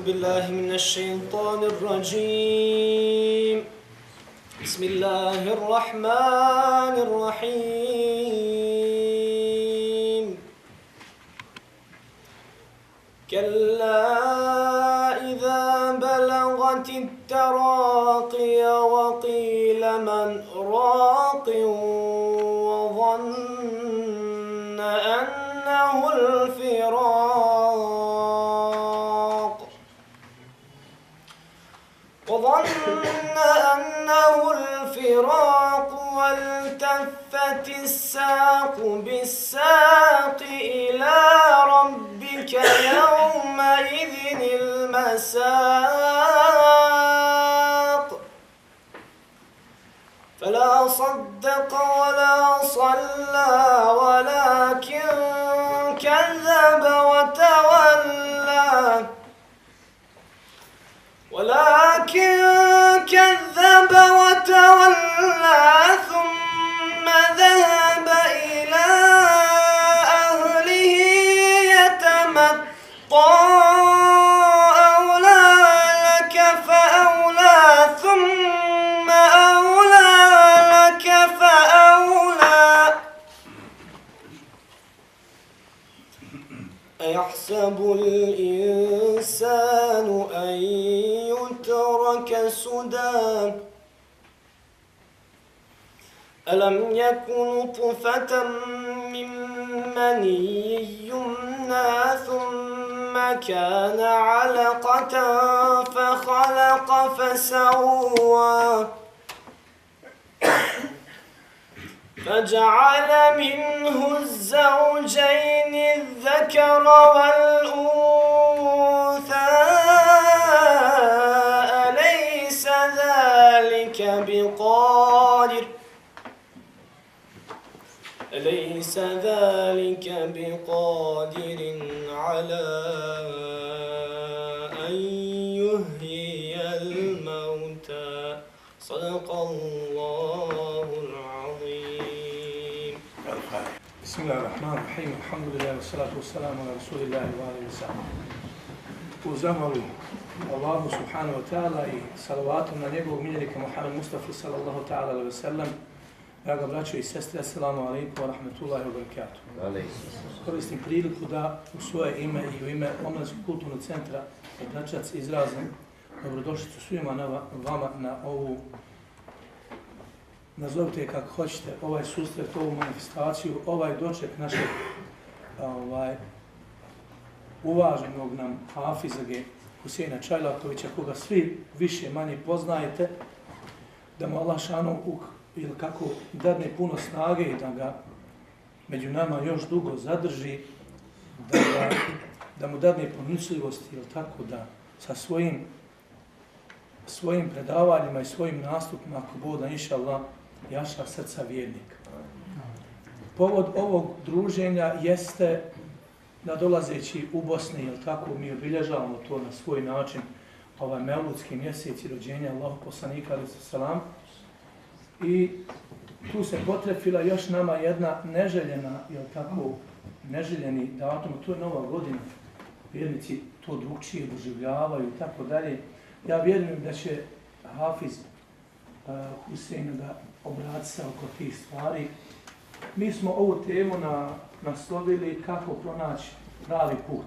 بالله من الشيطان الرجيم بسم الله الرحمن الرحيم كلا إذا بلغت التراقي وقيل من راق وظن أنه الفراق والتفت الساق بالساق إلى ربك يومئذ المساق فلا صدق ولا صلى ولكن كذب وتولى ثم ذهب إلى أهله يتمطى أولى لك فأولى ثم أولى لك فأولى أيحسب الإنسان أن يترك سدى ألم يكن نطفة من مني يمنى ثم كان علقة فخلق فسوى فجعل منه الزوجين الذكر والأنثى أليس ذلك بقادر على أن يحيي الموتى صدق الله العظيم. بسم الله الرحمن الرحيم. الحمد لله والصلاة والسلام على رسول الله وآله وسلم. U zahvalu Allahu subhanahu wa ta'ala i salavatom na njegovog miljenika Muhammed Mustafa sallallahu ta'ala alaihi wa sallam. Draga braćo i sestre, assalamu alaikum wa rahmatullahi wa barakatuh. Koristim priliku da u svoje ime i u ime Omladinskog kulturnog centra Bračac izrazim dobrodošlicu svima vama na ovu, nazovite kako hoćete, ovaj susret, ovu manifestaciju, ovaj doček našeg uvaženog nam Hafizage Huseina Čajlakovića, koga svi više manje poznajete, da mu Allah šanu ili kako dadne puno snage i da ga među nama još dugo zadrži, da mu dadne pronicljivosti, ili tako da sa svojim predavanjima i svojim nastupima, ako Bog da inša Allah, jaša srca vjernika. Povod ovog druženja jeste da dolazeći u Bosni, ili tako mi obilježavamo to na svoj način, ovaj mevludski mjesec i rođenja Allahog poslanika alejhi selam. I tu se potrefila još nama jedna neželjena, ili tako, neželjeni datum, to je Nova godina. Vjernici to drugčije doživljavaju i tako dalje. Ja vjerujem da će Hafiz Husein da obrati se oko tih stvari. Mi smo ovu temu naslovili kako pronaći pravi put.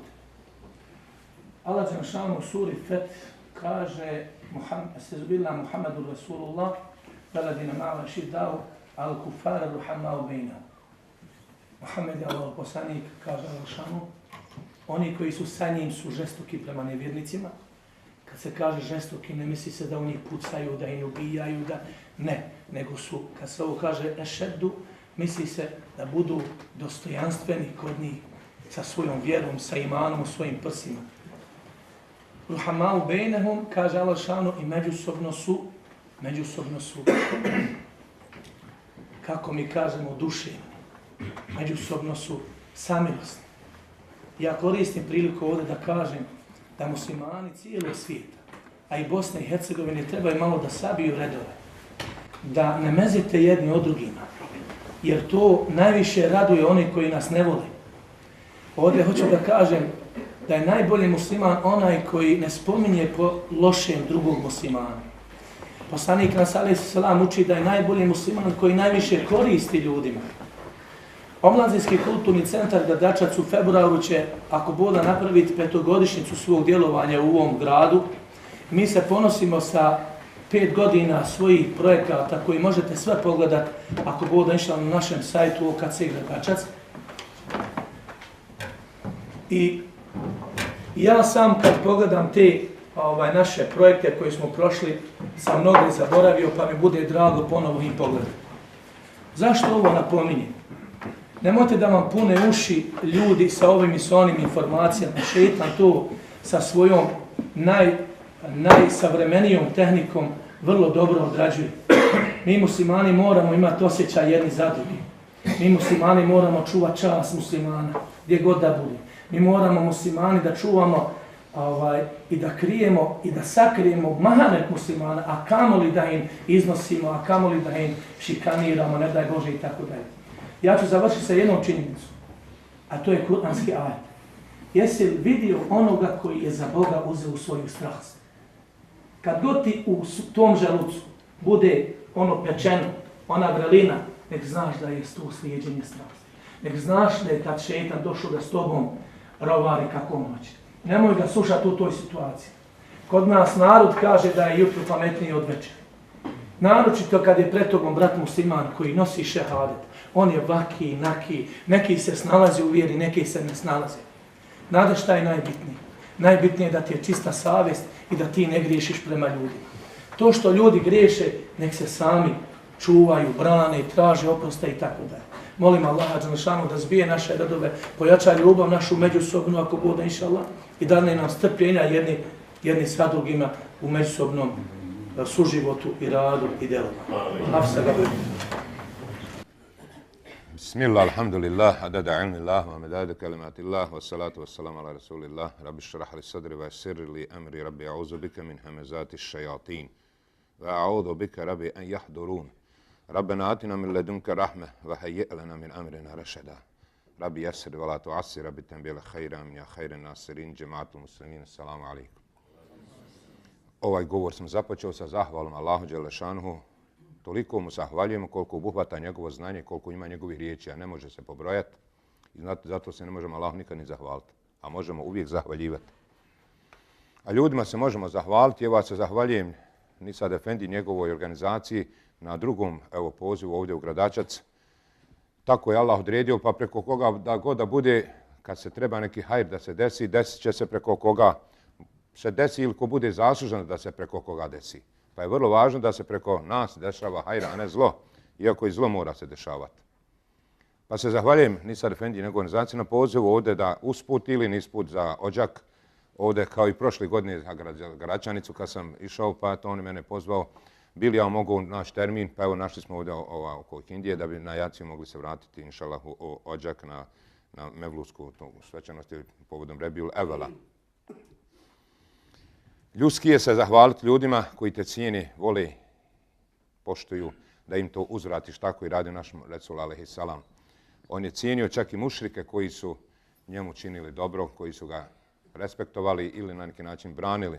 Allah dželešanu u suri Feth kaže Muhammedu Rasulullah veladina ma'ala šiddau al kufara ruhamau bejnahum. Muhammed je Allah poslanik, kaže Allah, oni koji su sa njim su žestoki prema nevjernicima. Kad se kaže žestoki, ne misli se da u njih pucaju, da ih ubijaju, ne, nego su, kad se ovo kaže ešeddu, misli se da budu dostojanstveni kod njih sa svojom vjerom, sa imanom u svojim prsima. Ruhamau bejnahum, kaže Allah šanu, i međusobno su, kako mi kažemo, duševni. Međusobno su samilosni. Ja koristim priliku ovdje da kažem da muslimani cijelog svijeta, a i Bosne i Hercegovine trebaju malo da sabiju redove, da ne mezite jedni od drugima, jer to najviše raduje one koji nas ne vole. Ovdje hoću da kažem da je najbolji musliman onaj koji ne spominje po lošem drugog muslimana. Poslanik nas alejhi selam uči da je najbolji musliman koji najviše koristi ljudima. Omladinski kulturni centar Gradačac u februaru će, ako Boda, napraviti 5-godišnjicu svog djelovanja u ovom gradu. Mi se ponosimo sa 5 godina svojih projekata koji možete sve pogledati ako Boda išla na našem sajtu OKC Gradačac. I ja sam kad pogledam te naše projekte koje smo prošli, sam mnogo zaboravio, pa mi bude drago ponovo ih pogledati. Zašto ovo napominjem? Nemojte da vam pune uši ljudi sa ovim i sa onim informacijama. Šejtan to sa svojom najsavremenijom tehnikom vrlo dobro odrađuje. Mi muslimani moramo imati osjećaj jedni za drugi. Mi muslimani moramo čuvati čast muslimana, gdje god da bude. Mi moramo muslimani da čuvamo i da krijemo i da sakrijemo mahanet muslimana, a kamoli da im iznosimo, a kamoli da im šikaniramo, ne daj Bože i tako dalje. Ja ću završiti sa jednom činjenicom, a to je kuranski ajet. Jesi li vidio onoga koji je za Boga uzeo svoju strast? Kad god ti u tom želucu bude ono pečeno, ona vrelina, nek znaš da je to slijeđenje strasti. Nek znaš da je kad šejtan došao da s tobom rovari kako hoće. Nemoj ga slušati u toj situaciji. Kod nas narod kaže da je jutro pametniji od večera. Naročito kad je pred tobom brat musliman koji nosi šehadet. On je vaki, naki, neki se snalazi u vjeri, neki se ne snalaze. Znate šta je najbitnije? Najbitnije je da ti je čista savjest i da ti ne griješiš prema ljudima. To što ljudi griješe, nek se sami čuvaju, brane i traže oprosta i tako dalje. Molim Allaha dželešanu da zbije naše redove, pojača ljubav našu međusobnu, ako bude inšallah, i da nam strpljenja jedni sa drugima u međusobnom suživotu i radu i djelovanju. Bismillah, alhamdulillah, adada ilmillah, wa medada kalimatillah, wa salatu wa salam ala rasulillah, rabbi šrah li sadri wa sirri li amri, rabbi a'udhu bika min hamazati šajatin, wa a'udhu bika rabbi an jahdurun. ربنا آتنا من لدنك رحمة وهيئ لنا من أمرنا رشدا ربي يسر ولا تعسر ربي تنبيل خيرا من يا خير الناصرين جماعة المسلمين السلام عليكم. Ovaj govor sam započeo sa zahvalom Allahu dželešanuhu. Toliko mu zahvaljujemo koliko obuhvata njegovo znanje, koliko ima njegovih riječi, a ne može se pobrojati. I zato se ne možemo Allahu nikad ni zahvaliti, a možemo uvijek zahvaljivati. A ljudima se možemo zahvaliti. Ja vas se zahvaljujem Nisad Efendi, njegovoj organizaciji, na drugom pozivu ovdje u Gradačac. Tako je Allah odredio, pa preko koga da god da bude, kad se treba neki hajr da se desi, desit će se preko koga se desi ili ko bude zaslužan da se preko koga desi. Pa je vrlo važno da se preko nas dešava hajra, a ne zlo, iako i zlo mora se dešavati. Pa se zahvaljujem Nisad Efendi i njegovoj organizaciji na pozivu ovdje da usput ili nisput za Odžak, ovdje kao i prošle godine za Gračanicu kad sam išao, pa to on mene pozvao. Bili ja mogu naš termin, pa evo našli smo ovdje oko Indije da bi na Jaciju mogli se vratiti, inšalah, u Odžak na Mevlusku svečanost povodom Rebiul Evela. Ljudski je se zahvaliti ljudima koji te cijene, vole, poštuju, da im to uzvratiš, tako i radi naš Resul alejhi salam. On je cijenio čak i mušrike koji su njemu činili dobro, koji su ga respektovali ili na neki način branili.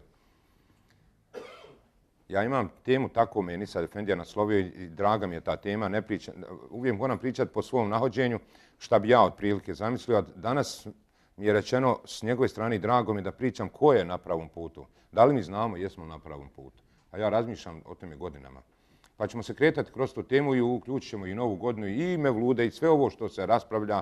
Ja imam temu, tako me je Nisad Efendija naslovio i draga mi je ta tema. Uvijek moram pričati po svom nahođenju šta bi ja otprilike zamislio. Danas mi je rečeno s njegove strane drago mi da pričam ko je na pravom putu. Da li mi znamo jesmo na pravom putu? A ja razmišljam o tome godinama. Pa ćemo se kretati kroz tu temu i uključit ćemo i novu godinu i Mevlude i sve ovo što se raspravlja.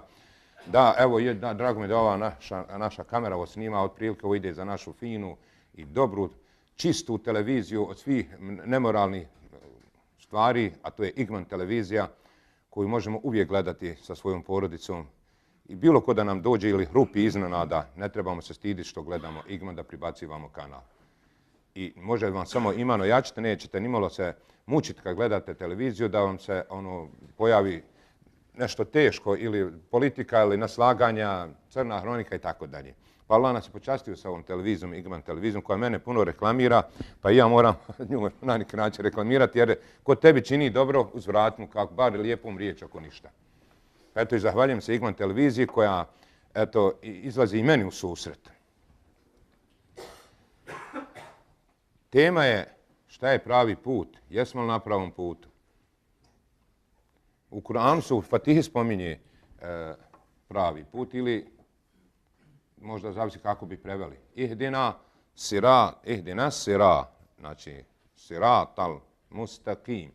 Da, evo, drago mi je da ova naša kamera ovo snima, otprilike ovo ide za našu finu i dobru, čistu televiziju od svih nemoralnih stvari, a to je Igman televizija, koju možemo uvijek gledati sa svojom porodicom. I bilo ko da nam dođe ili hrupi iznenada, ne trebamo se stiditi što gledamo Igman, da pribacivamo kanal. I može vam samo imano jačite, nećete nimalo se mučiti kad gledate televiziju, da vam se pojavi nešto teško ili politika ili naslaganja, crna hronika i tako dalje. Pa Allah nas je počastio sa ovom televizijom, Igman televizijom, koja mene puno reklamira, pa i ja moram nju na neki način reklamirati, jer ko tebi čini dobro, uzvrat mu kako, bar lijepom riječ ako ništa. Pa eto i zahvaljujem se Igman televiziji koja izlazi i meni u susret. tema je šta je pravi put, jesmo li na pravom putu. U Kur'anu se u Fatihi spominje pravi put ili možda zavisi kako bi preveli. Ihdina sira, znači sirat al mustaqim.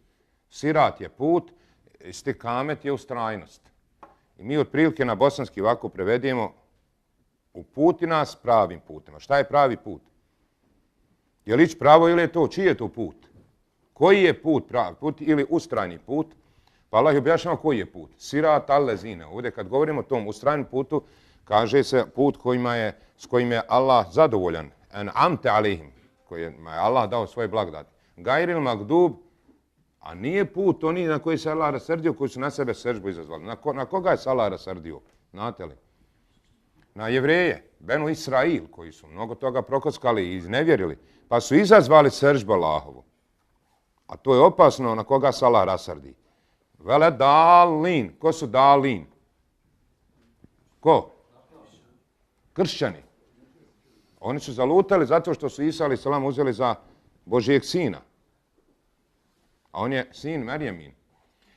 Sirat je put, istikamet je ustrajnost. I mi otprilike na bosanski ovako prevedemo uputi nas pravim putima. Šta je pravi put? Je li ići pravo ili je to? Čiji je to put? Koji je put pravi put ili ustrajni put? Pa Allah objašnjava koji je put. Sirat al-lezine. Ovdje kad govorimo o tom ustrajnom putu, kaže se put s kojim je Allah zadovoljan. An'amte alihim. Kojima je Allah dao svoje blagodati. Gajril magdub, a nije put oni na koji se Allah rasrdio, koji su na sebe srdžbu izazvali. Na koga je se Allah rasrdio? Znate li? Na Jevreje, Benu Israil, koji su mnogo toga prokockali i iznevjerili, pa su izazvali srdžbu Allahovu. A to je opasno na koga se Allah rasrdi. Vele dalin. Ko su dalin? Ko? Kršćani. Oni su zalutali zato što su Isa a.s. uzeli za Božijeg sina. A on je sin Merjemin.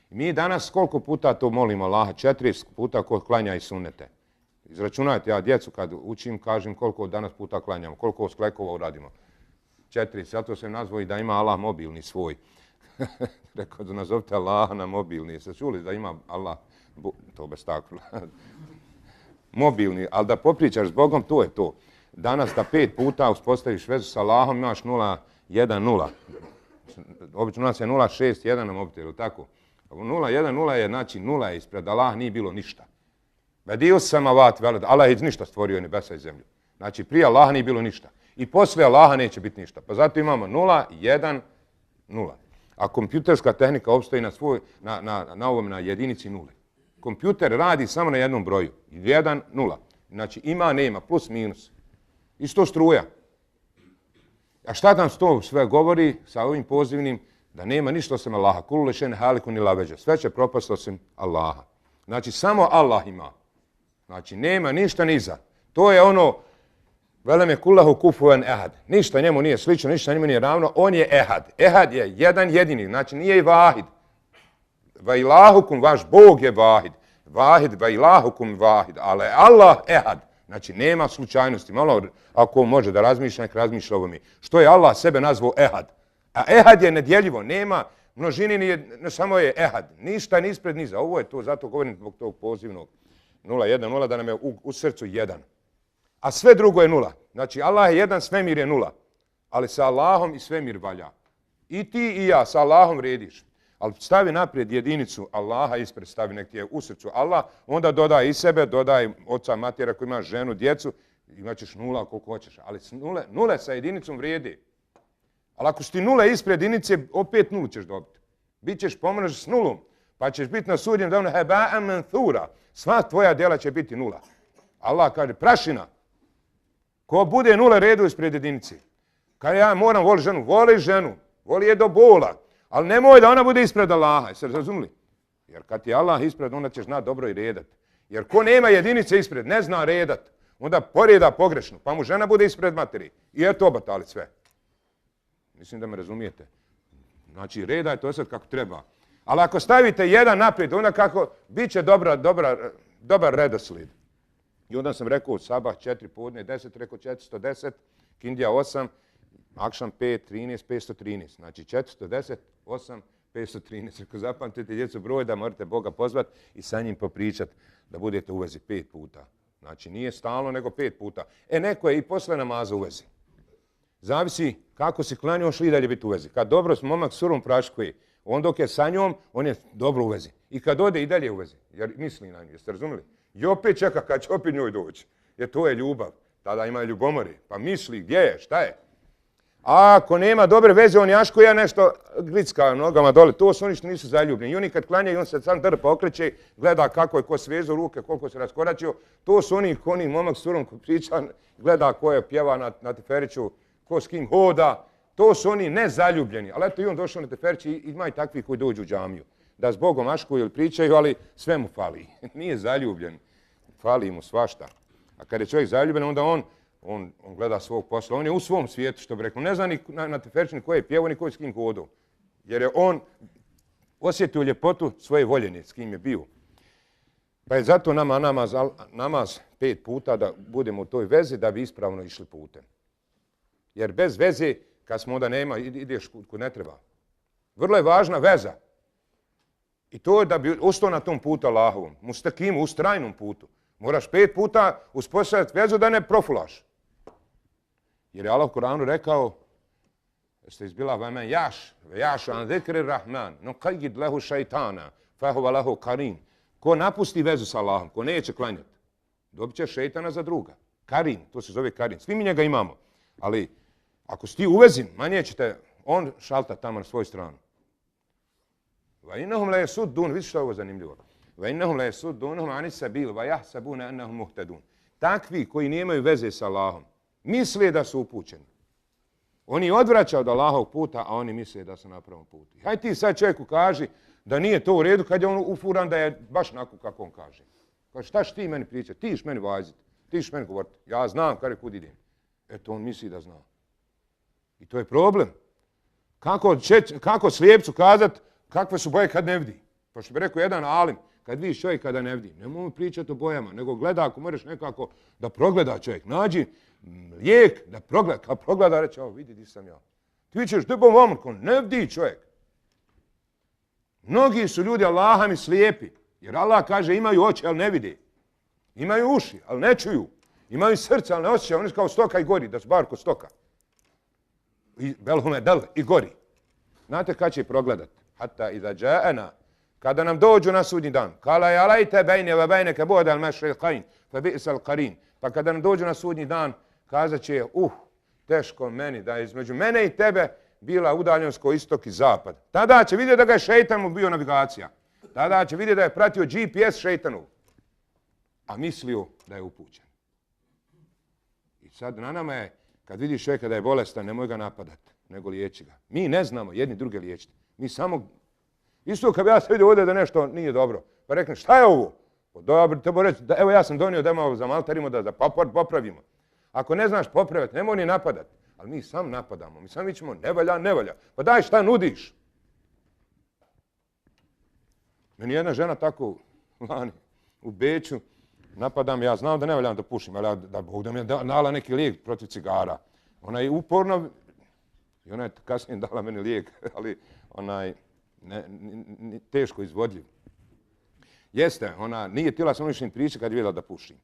Mi danas koliko puta to molimo Allaha? 40 puta ko klanja i sunnete. Izračunajte, ja djecu kad učim kažem koliko danas puta klanjamo, koliko sklekova uradimo. 4, zato se nazvao i da ima Allah mobilni svoj. Rekao da nazovite Allaha na mobilni. Jeste čuli da ima Allah, to bez takva, mobilni, ali da popričaš s Bogom, to je to. Danas da 5 puta uspostaviš vezu sa Allahom imaš 0,1,0. Obično nas je 0,6,1 na mobitelu, tako? 0,1,0 je, znači 0 je ispred Allah, nije bilo ništa. Bedio samavat veled, Allah je ništa stvorio nebesa i zemlju. Znači prije Allaha nije bilo ništa. I poslije Allaha neće biti ništa. Pa zato imamo 0,1,0. A kompjuterska tehnika opstoji na jedinici nule. Kompjuter radi samo na jednom broju. 1, 0. Znači ima, nema, plus, minus. Isto struja. A šta nam to sve govori sa ovim pozivnim? Da nema ništa osim Allaha. Kullu lešen haliku ni laveđa. Sve će propast osim Allaha. Znači samo Allah ima. Znači nema ništa niza. To je ono velem je kullahu kufuven ehad. Ništa njemu nije slično, ništa njemu nije ravno. On je ehad. Ehad je jedan jedini. Znači nije i vahid. Va ilahukum, vaš Bog je vahid. Vahid, va ilahukum vahid. Ali Allah ehad. Znači nema slučajnosti. Malo ako može da razmišlja, nek razmišlja ovo mi. Što je Allah sebe nazvao ehad? A ehad je nedjeljivo. Nema množini, nije, samo je ehad. Ništa ni ispred niza. Ovo je to, zato govorim zbog tog pozivnog 0,1,0 da nam je u srcu 1. A sve drugo je 0. Znači Allah je 1, svemir je 0. Ali sa Allahom i svemir valja. I ti i ja sa Allahom rediš. Ali stavi naprijed jedinicu Allaha ispred, stavi nek ti je u srcu Allah, onda dodaj i sebe, dodaj oca, matera koji ima ženu, djecu, imat ćeš 0 koliko hoćeš. Ali nule sa jedinicom vrijedi. Ali ako si ti 0 ispred jedinice, opet 0 ćeš dobiti. Bićeš pomnož s 0, pa ćeš biti na sudnjem danu heba'an manthura. Sva tvoja djela će biti 0. Allah kaže, prašina. Ko bude 0 redu ispred jedinice. Kad ja moram voliti ženu, voli je do bola. Ali nemoj da ona bude ispred Allaha, jeste razumili? Jer kad ti Allah ispred, onda ćeš znati dobro i redat. Jer ko nema jedinice ispred, ne zna redat, onda poreda pogrešno, pa mu žena bude ispred materi. I eto obatali sve. Mislim da me razumijete. Znači, reda je to sad kako treba. Ali ako stavite 1 naprijed, onda kako, bit će dobar redoslijed. I onda sam rekao sabah 4, podne 10, rekao 410, kindija 8, akšam 5, 13, 513. Znači 410, 8, 513. Ako zapamtite djecu broj da morate Boga pozvati i sa njim popričati da budete u vezi 5 puta. Znači nije stalno nego 5 puta. Neko je i posle namaza u vezi. Zavisi kako si klanio, šli dalje biti u vezi. Kad dobro momak surom praškuje, on dok je sa njom, on je dobro u vezi. I kad ode i dalje u vezi, jer misli na nju, jeste razumili? I opet čeka kad će opet njoj doći. Jer to je ljubav. Tada ima ljubomori. Pa misli gdje je, šta je. A ako nema dobre veze, on jaškuje nešto gricka nogama dole. To su oni što nisu zaljubljeni. I oni kad klanjaju, on se sam drpa okreće, gleda kako je ko svezu ruke, koliko se raskoračio. To su oni momak s curom ko priča, gleda ko je pjeva na teferiću, ko s kim hoda. To su oni nezaljubljeni. Ali eto i on došao na teferić i ima i takvi koji dođu u džamiju. Da s Bogom aškuju ili pričaju, ali sve mu fali. Nije zaljubljen. Fali mu svašta. A kad je čovjek zaljubljen, onda on On gleda svog posla, on je u svom svijetu, što bi rekao. Ne zna ni na teferčini ko je pjevao, ni ko je s kim hodao. Jer je on osjetio ljepotu svoje voljene, s kim je bio. Pa je zato nama namaz 5 puta da budemo u toj vezi da bi ispravno išli putem. Jer bez veze, kad smo onda nema, ideš kud ne treba. Vrlo je važna veza. I to je da bi ustao na tom putu Allahovom, mustakimu, ustrajnom putu. Moraš 5 puta uspostaviti vezu da ne profulaš. Jer je Allah u Kur'anu rekao, jeste izbila vamen jaš an zikri rahman, no kajgid lehu šaitana, fahuva lehu karin. Ko napusti vezu sa Allahom, ko neće klanjati, dobit će šeitana za druga. Karin, to se zove karin. Svi mi njega imamo. Ali ako si ti uvezin, manje ćete on šalta tamo na svoju stranu. Va innahum la yasuddun, vidi što je ovo zanimljivo. Va innahum la yasuddunhum ani sabil, va yahsabuna annahum muhtadun. Takvi koji nemaju veze sa Allahom, misle da su upućeni. Oni odvraćaju od Allahovog puta, a oni misle da su na pravom putu. Hajde ti sad čovjeku kaži da nije to u redu kad je on ufuran da je baš onako kako on kaže. Kaže, šta ćeš ti meni pričati? Ti iš meni vaziti, ti iš meni govoriti. Ja znam kada kud idem. Eto, on misli da zna. I to je problem. Kako slijepcu kazati kakve su boje kad ne vidi? Pa što bi rekao jedan alim, kad vidiš čovjek kada ne vidi, nemoj pričati o bojama, nego gleda ako moraš nekako da progleda čovjek. Nađi lijek da progleda. Kad progleda reći, o vidi di sam ja. Ti ćeš debom omrkom, ne vidi čovjek. Mnogi su ljudi Allaha mi slijepi, jer Allah kaže imaju oči, ali ne vide. Imaju uši, ali ne čuju. Imaju srce, ali ne osjećaju. Oni su kao stoka i gori, da su bar kod stoka. I gori. Znate kad će progledat? Hatta iza džaena, kada nam dođu na sudnji dan. Kala je alajte bejne ve bejneke bodal mešriqain, fa bi'sal qarin. Pa kada nam dođu na sudnji dan, kazat će, teško meni da je između mene i tebe bila udaljenost ko istok i zapad. Tada će vidjeti da ga je šeitan mu bio navigacija. Tada će vidjeti da je pratio GPS šeitanu. A mislio da je upućen. I sad na nama je, kad vidiš čovjeka da je bolestan, nemoj ga napadati, nego liječi ga. Mi ne znamo jedni druge liječiti. Mi samo, isto kad bi ja se vidio ovdje da nešto nije dobro, pa reknem šta je ovo? Dobro, treba reći, evo ja sam donio da malo zamaltarimo, da popravimo. Ako ne znaš popraviti, nemoj ni napadati. Ali mi sam napadamo, mi sam vićemo ne valja. Pa daj šta nudiš? Meni jedna žena tako lani u Beču napadam, ja znam da ne valjam da pušim, ali da Bog da mi je dala neki lijek protiv cigara. Ona je uporno, i ona je kasnije dala meni lijek, ali onaj teško izvodljiv. Jeste, ona nije htjela sam ništa pričati kad je vidjela da pušim.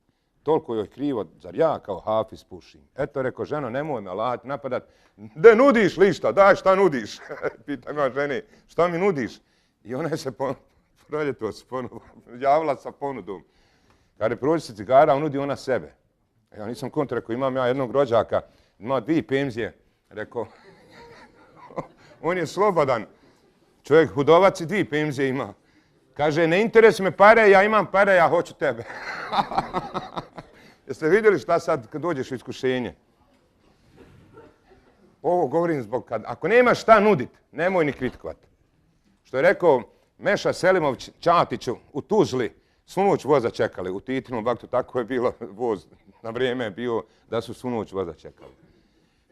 Toliko joj krivo, zar ja kao hafiz pušim. Eto, rekao, ženo, nemoj me Allah napadat. Da nudiš lišta, daj šta nudiš? Pitam ja žene, šta mi nudiš? I ona je se javila sa ponudom. Kada prođe se cigara, on nudi ona sebe. Ja nisam kontra, rekao, imam ja jednog rođaka, ima 2 penzije. Rekao, on je slobodan. Čovjek hudovac i 2 penzije ima. Kaže, ne interesuje me pare, ja imam pare, ja hoću tebe. Jeste vidjeli šta sad kad dođeš u iskušenje? Ovo govorim zbog kad, ako nemaš šta nudit, nemoj ni kritikovati. Što je rekao Meša Selimović Čatiću u Tuzli, svu noć voza čekali. U Titinom vaktu tako je bilo voz, na vrijeme je bio da su svu noć voza čekali.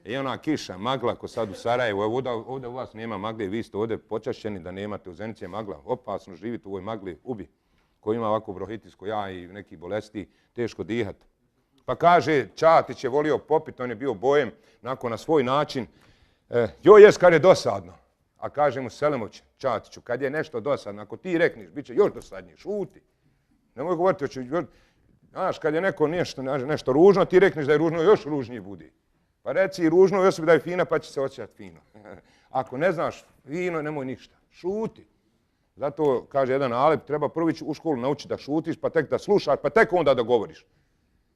I ona kiša, magla, ko sad u Sarajevu, ovdje u vas nema magle, vi ste ovdje počašćeni da nemate u Zenici je magla. Opasno živjeti u ovoj magli, ubi. Ko ima ovako bronhitis ko ja i neki bolesti, teško dihat. Pa kaže, Čatić je volio popit, on je bio bojem, nakon na svoj način. Joj jes kad je dosadno. A kaže mu Selimović Čatiću, kad je nešto dosadno, ako ti rekneš, bit će još dosadnije, šuti. Nemoj govoriti, znaš, kad je neko nešto ružno, ti rekneš da je ružno, još ružnije budi. Pa reci i ružno osobi da je fina, pa će se osjećati fino. Ako ne znaš fino, nemoj ništa. Šuti. Zato, kaže jedan Alep, treba prvo ići u školu naučiti da šutiš, pa tek da slušaš, pa tek onda da govoriš.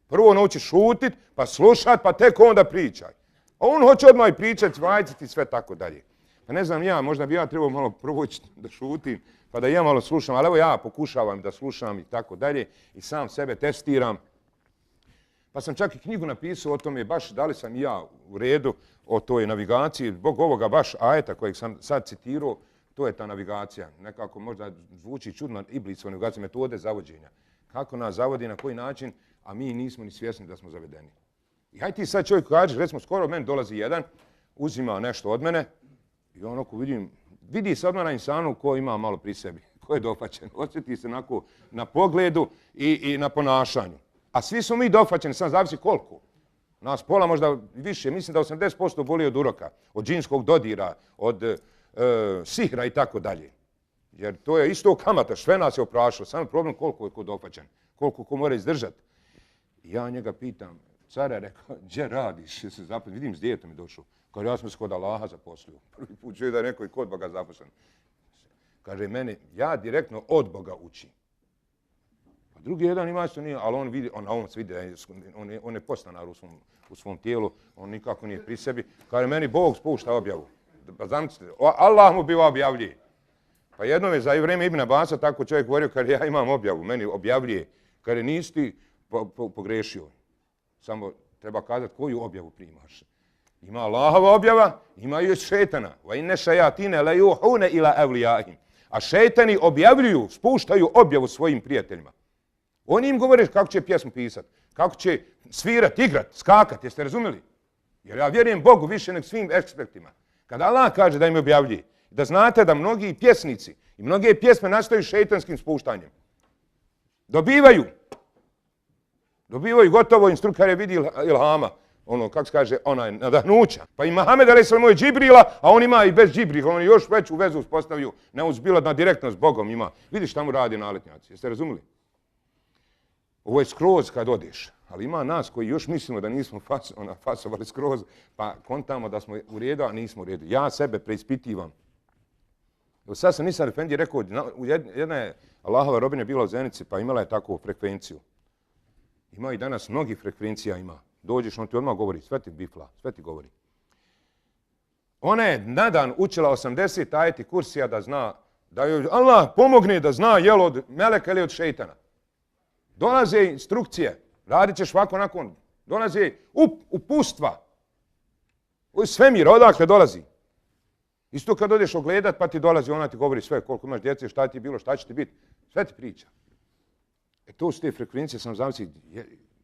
Prvo nauči šutit, pa slušat, pa tek onda pričaj. A on hoće odmah i pričati, svajciti i sve tako dalje. Pa ne znam ja, možda bi ja trebao malo prvo da šutim, pa da ja malo slušam, ali evo ja pokušavam da slušam i tako dalje i sam sebe testiram. Pa sam čak i knjigu napisao o tome, baš da li sam ja u redu o toj navigaciji, zbog ovoga baš ajeta kojeg sam sad citirao, to je ta navigacija. Nekako možda zvuči čudno, Iblisova navigacija, metode zavođenja. Kako nas zavodi, na koji način, a mi nismo ni svjesni da smo zavedeni. I hajde ti sad čovjek kažeš, recimo skoro meni dolazi jedan, uzima nešto od mene i onako vidi se odmah na insanu ko ima malo pri sebi, ko je dofaćen. Osjeti se onako na pogledu i na ponašanju. A svi smo mi dofaćeni, sam zavisi koliko. Nas pola možda više, mislim da 80% boli od uroka, od džinskog dodira, od sihra i tako dalje. Jer to je isto kamata, sve nas je oprašilo, samo problem koliko je ko dofaćen, koliko ko mora izdržati. I ja njega pitam, care, rekao, gdje radiš? Vidim, s djetom je došao. Kaže, ja sam se kod Allaha zaposlio. Prvi put čuo da je neko i kod Boga zaposlen. Kaže, meni, ja direktno od Boga učim. A drugi jedan ima isto nije, ali on se vidi, on je podstanar u svom tijelu, on nikako nije pri sebi. Kaže, meni Bog spušta objavu. Pa zamislite, Allah mu bio objavljuje. Pa jednom je za vrijeme Ibn Abasa tako čovjek govorio, kaže, ja imam objavu, meni objavljuje. Kaže, nisi ti pogrešio. Samo treba kazati koju objavu primaš. Ima Allahova objava, ima i od šetana. Va inne šajatine la yuhune ila evlijahim. A šetani objavljuju, spuštaju objavu svojim prijateljima. Oni im govore kako će pjesmu pisati, kako će svirat, igrat, skakat, jeste razumjeli? Jer ja vjerujem Bogu više nego svim ekspertima. Kada Allah kaže da im objavljuje, da znate da mnogi pjesnici i mnoge pjesme nastaju šetanskim spuštanjem. Dobivaju gotovo instruktor je vidi ilhama, ono, kako se kaže, onaj nadahnuća. Pa i Mahamed a.s. je Džibrila, a on ima i bez Džibrila, on je još veću vezu uspostavio, neuzbiladna direktno s Bogom ima. Vidiš šta mu radi naletnjaci, jeste razumili? Ovo je skroz kad odeš, ali ima nas koji još mislimo da nismo fasovali skroz, pa kontamo da smo u redu, a nismo u redu. Ja sebe preispitivam. Evo sad sam Nisar Efendi rekao, jedna je Allahova robinja bila u Zenici, pa imala je takvu frekvenciju. Ima i danas mnogih frekvencija ima. Dođeš, on ti odmah govori, sve ti bifla, sve ti govori. Ona je na dan učila 80 ajeti kursija da zna, da joj Allah pomogne da zna jel od meleka ili od šejtana. Dolaze instrukcije, radit ćeš ovako nakon, dolaze upustva. U svemir, odakle dolazi. Isto kad odeš ogledat pa ti dolazi, ona ti govori sve, koliko imaš djece, šta ti je bilo, šta će ti biti, sve ti priča. To su te frekvencije, sam zavisi,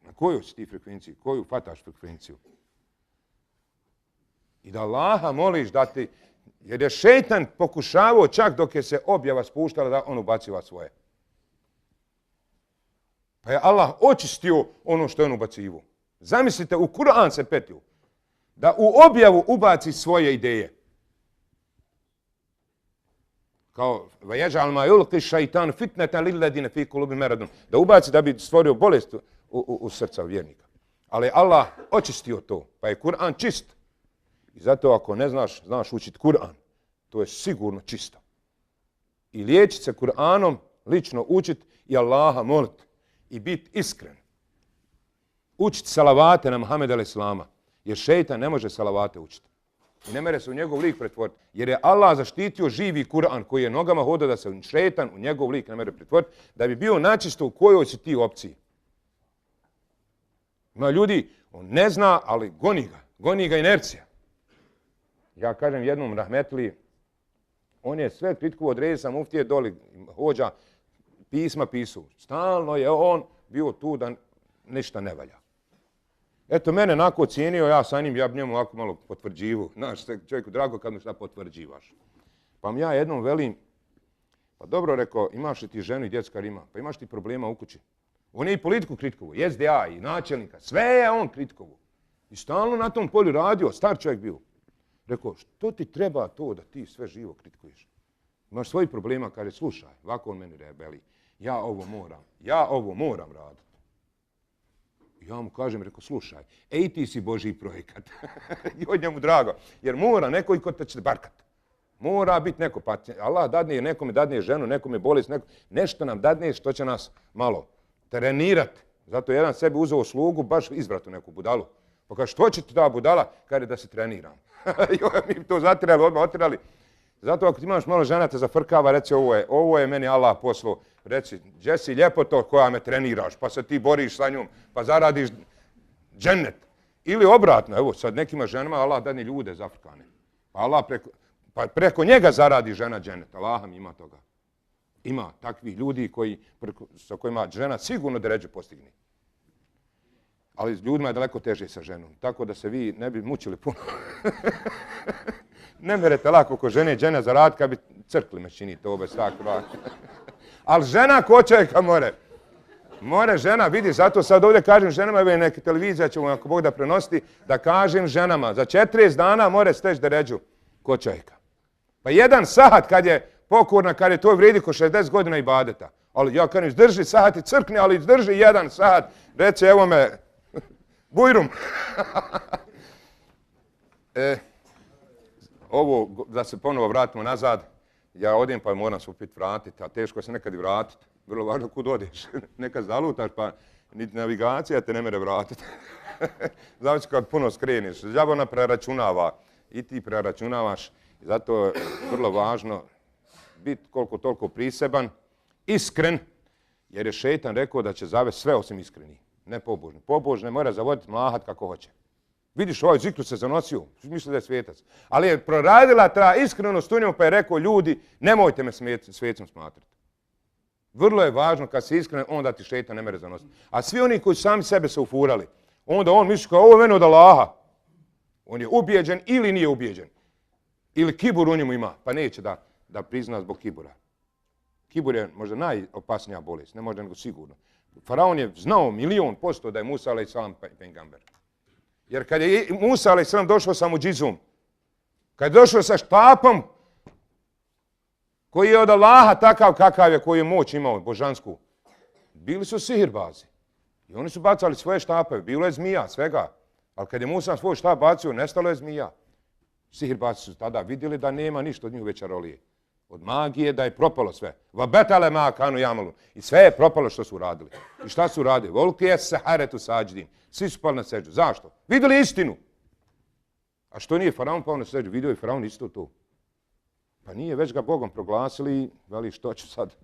na koju si ti frekvenciji, koju fataš frekvenciju. I da Allaha moliš da ti, jer je šejtan pokušavao čak dok je se objava spuštala da on ubaciva svoje. Pa je Allah očistio ono što je on ubacivo. Zamislite, u Kur'an se petio da u objavu ubaci svoje ideje. Kao vaježal ma yulqi šajtan fitnatan lilladine fi kulubi meradun. Da ubaci da bi stvorio bolest u srca vjernika. Ali Allah očistio to, pa je Kur'an čist. I zato ako ne znaš učiti Kur'an, to je sigurno čisto. I liječiti se Kur'anom, lično učiti i Allaha moliti. I biti iskren. Učiti salavate na Muhameda a.s. Jer šejtan ne može salavate učiti. I ne mere se u njegov lik pretvoriti. Jer je Allah zaštitio živi Kur'an koji je nogama hodao da se šejtan u njegov lik ne mere pretvoriti, da bi bio načisto u kojoj si ti opciji. Ima ljudi, on ne zna, ali goni ga inercija. Ja kažem jednom rahmetli, on je sve kritiku od Reza muftije doli hođa, pisma pisao. Stalno je on bio tu da ništa ne valja. Eto, mene onako ocijenio, ja sa njim, ja bi njemu ovako malo potvrđivu. Znaš, čovjeku drago kad mu šta potvrđivaš. Pa mi ja jednom velim, pa dobro rekao, imaš li ti ženu i djecu kad ima? Pa imaš ti problema u kući? On je i politiku kritikovu, i SDA, i načelnika, sve je on kritikovu. I stalno na tom polju radio, star čovjek bio. Rekao, što ti treba to da ti sve živo kritikuješ? Imaš svojih problema, kaže, slušaj, ovako on meni rebeli, ja ovo moram raditi. Ja mu kažem, rekao, slušaj, ti si Božji projekat. I od njemu drago, jer mora neko i ko te će barkat. Mora biti neko, pa Allah dadne, nekome dadne ženu, nekome bolest, nešto nam dadne što će nas malo trenirati. Zato jedan sebi uzeo slugu, baš izvratu neku budalu. Pa kaže, što će ti ta budala? Kaže, da se treniram. Mi to zatirali, odmah otirali. Zato ako ti imaš malo žena te zafrkava, reci ovo je meni Allah poslao. Reci, gdje si ljepoto koja me treniraš, pa se ti boriš sa njom, pa zaradiš džennet. Ili obratno, evo sad nekima ženama Allah dadne ljude zafrkane. Pa Allah preko njega zaradi žena džennet. Allah mi ima toga. Ima takvih ljudi sa kojima žena sigurno deređe postigne. Ali ljudima je daleko teže sa ženom. Tako da se vi ne bi mučili puno. Ne merete lako ko žene zaraditi kad bi crkli me činite obe stak dva. Ali žena ko čovjeka more. More žena, vidi, zato sad ovdje kažem ženama, evo neke televizija ćemo ako Bog da prenositi, da kažem ženama, za 40 dana more steći deređu ko čovjeka. Pa 1 sat kad je pokorna, kad je to vredi ko 60 godina ibadeta. Ali ja kažem, izdrži sat i crkni, ali izdrži 1 sat, reći evo me, bujrum. Ovo, da se ponovo vratimo nazad, ja odem pa moram se opet vratiti, a teško se nekad i vratiti. Vrlo važno kud odeš. Nekad zalutaš pa niti navigacija te ne mere vratiti. Zavisi kad puno skreniš. Đavo preračunava i ti preračunavaš. Zato je vrlo važno biti koliko toliko priseban, iskren, jer je šejtan rekao da će zavesti sve osim iskreni, ne pobožni. Pobožne mora zavoditi mlahat kako hoće. Vidiš, ovaj zikru se zanosio, misli da je svetac. Ali je proradila ta iskrenost u njemu pa je rekao, ljudi, nemojte me svecom smatrati. Vrlo je važno kad si iskren, onda ti šejtan ne mere zanositi. A svi oni koji su sami sebe se ufurali, onda on misli kao ovo je meni od Allaha. On je ubijeđen ili nije ubijeđen. Ili kibur u njemu ima, pa neće da prizna zbog kibura. Kibur je možda najopasnija bolest, ne možda nego sigurno. Faraon je znao 1.000.000% da je Musa a.s. pejgamber. Jer kad je Musa a.s. došao sa muđizom, kad je došao sa štapom, koji je od Allaha takav kakav je, koji je moć imao, božansku, bili su sihirbazi. I oni su bacali svoje štapove, bilo je zmija, svega. Ali kad je Musa svoj štap bacio, nestalo je zmija. Sihirbazi su tada vidjeli da nema ništa od njih čarolije. Od magije da je propalo sve. Vabetale ma kanu jamalu. I sve je propalo što su radili. I šta su radili? Volki je saharetu sađdin. Svi su pali na seđu. Zašto? Vidjeli istinu. A što nije faraon pao na seđu? Vidio je faraon isto to. Pa nije, već ga Bogom proglasili, veli što ću sad.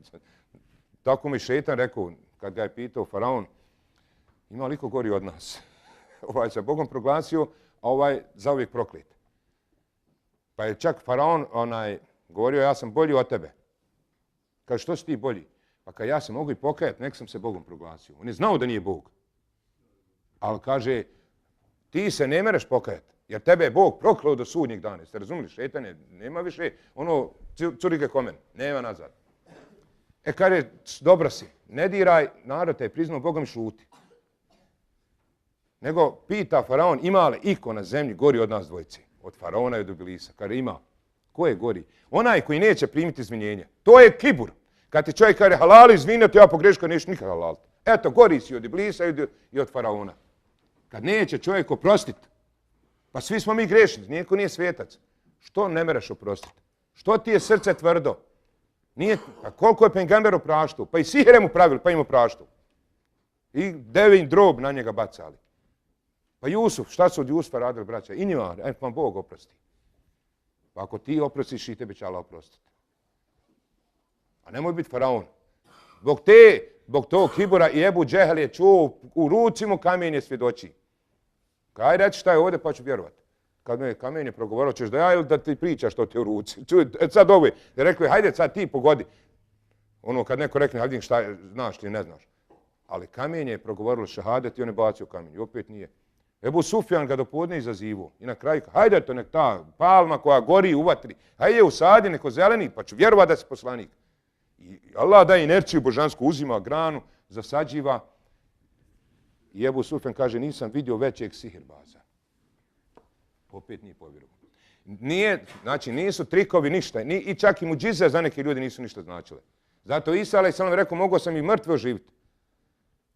Tako mi šejtan rekao, kad ga je pitao faraon, ima li ko gori od nas? Ovaj se Bogom proglasio, a ovaj zauvijek proklet. Pa je čak faraon govorio, ja sam bolji od tebe. Kaže, što si ti bolji? Pa kad ja se mogu i pokajati, nek sam se Bogom proglasio. On je znao da nije Bog. Ali kaže, ti se ne mereš pokajati, jer tebe je Bog proklao do sudnjeg dana. Jeste razumili? Šejtan je, nema više ono curige komen, nema nazad. Kaže, dobro si, ne diraj, narod te je priznao Bogom i šuti. Nego pita faraon, ima li iko na zemlji gori od nas dvojice? Od faraona i od Iblisa. Kaže, ima. Ko je gori? Onaj koji neće primiti izvinjenje. To je kibur. Kad ti čovjek kaže halali izvinjati, ja pogreška neću nikad halaliti. Eto, gori si od Iblisa i od faraona. Kad neće čovjek oprostiti, pa svi smo mi grešni, niko nije svetac. Što ne mereš oprostiti? Što ti je srce tvrdo? A koliko je pejgamber opraštao? Pa i sihire mu pravili, pa im opraštao. I devin drob na njega bacali. Pa Jusuf, šta su od Jusufa radili, braća? I njima, pa Bog oprosti. Pa ako ti oprostiš, i tebi će Allah oprostiti. A nemoj biti faraon. Zbog tog kibura i Ebu Džehel je čuo u ruci mu kamenje svjedoči. Kaj reći šta je ovdje pa ću vjerovati. Kad me kamenje progovorio, ćeš da ja ili da ti pričaš što ti je u ruci. Čuj, sad ovo je. Rekli, hajde sad ti pogodi. Ono kad neko rekne, hajde šta znaš ili ne znaš. Ali kamenje je progovorilo šahadet i on je bacio kamenje. I opet nije. Ebu Sufjan ga dopodne izazivo. I na kraju, hajde to nek ta palma koja gori u vatri. Hajde usadi neko zeleni pa ću vjerovati da si poslanik. I Allah daje inerciju božansku, uzima granu, zasađiva. I Ebu Sufjan kaže, nisam vidio većeg sihirbaza. Opet nije povjerovao. Znači nisu trikovi ništa. I čak i muđize za neke ljudi nisu ništa značile. Zato Isa a.s. rekao, mogao sam i mrtve oživiti.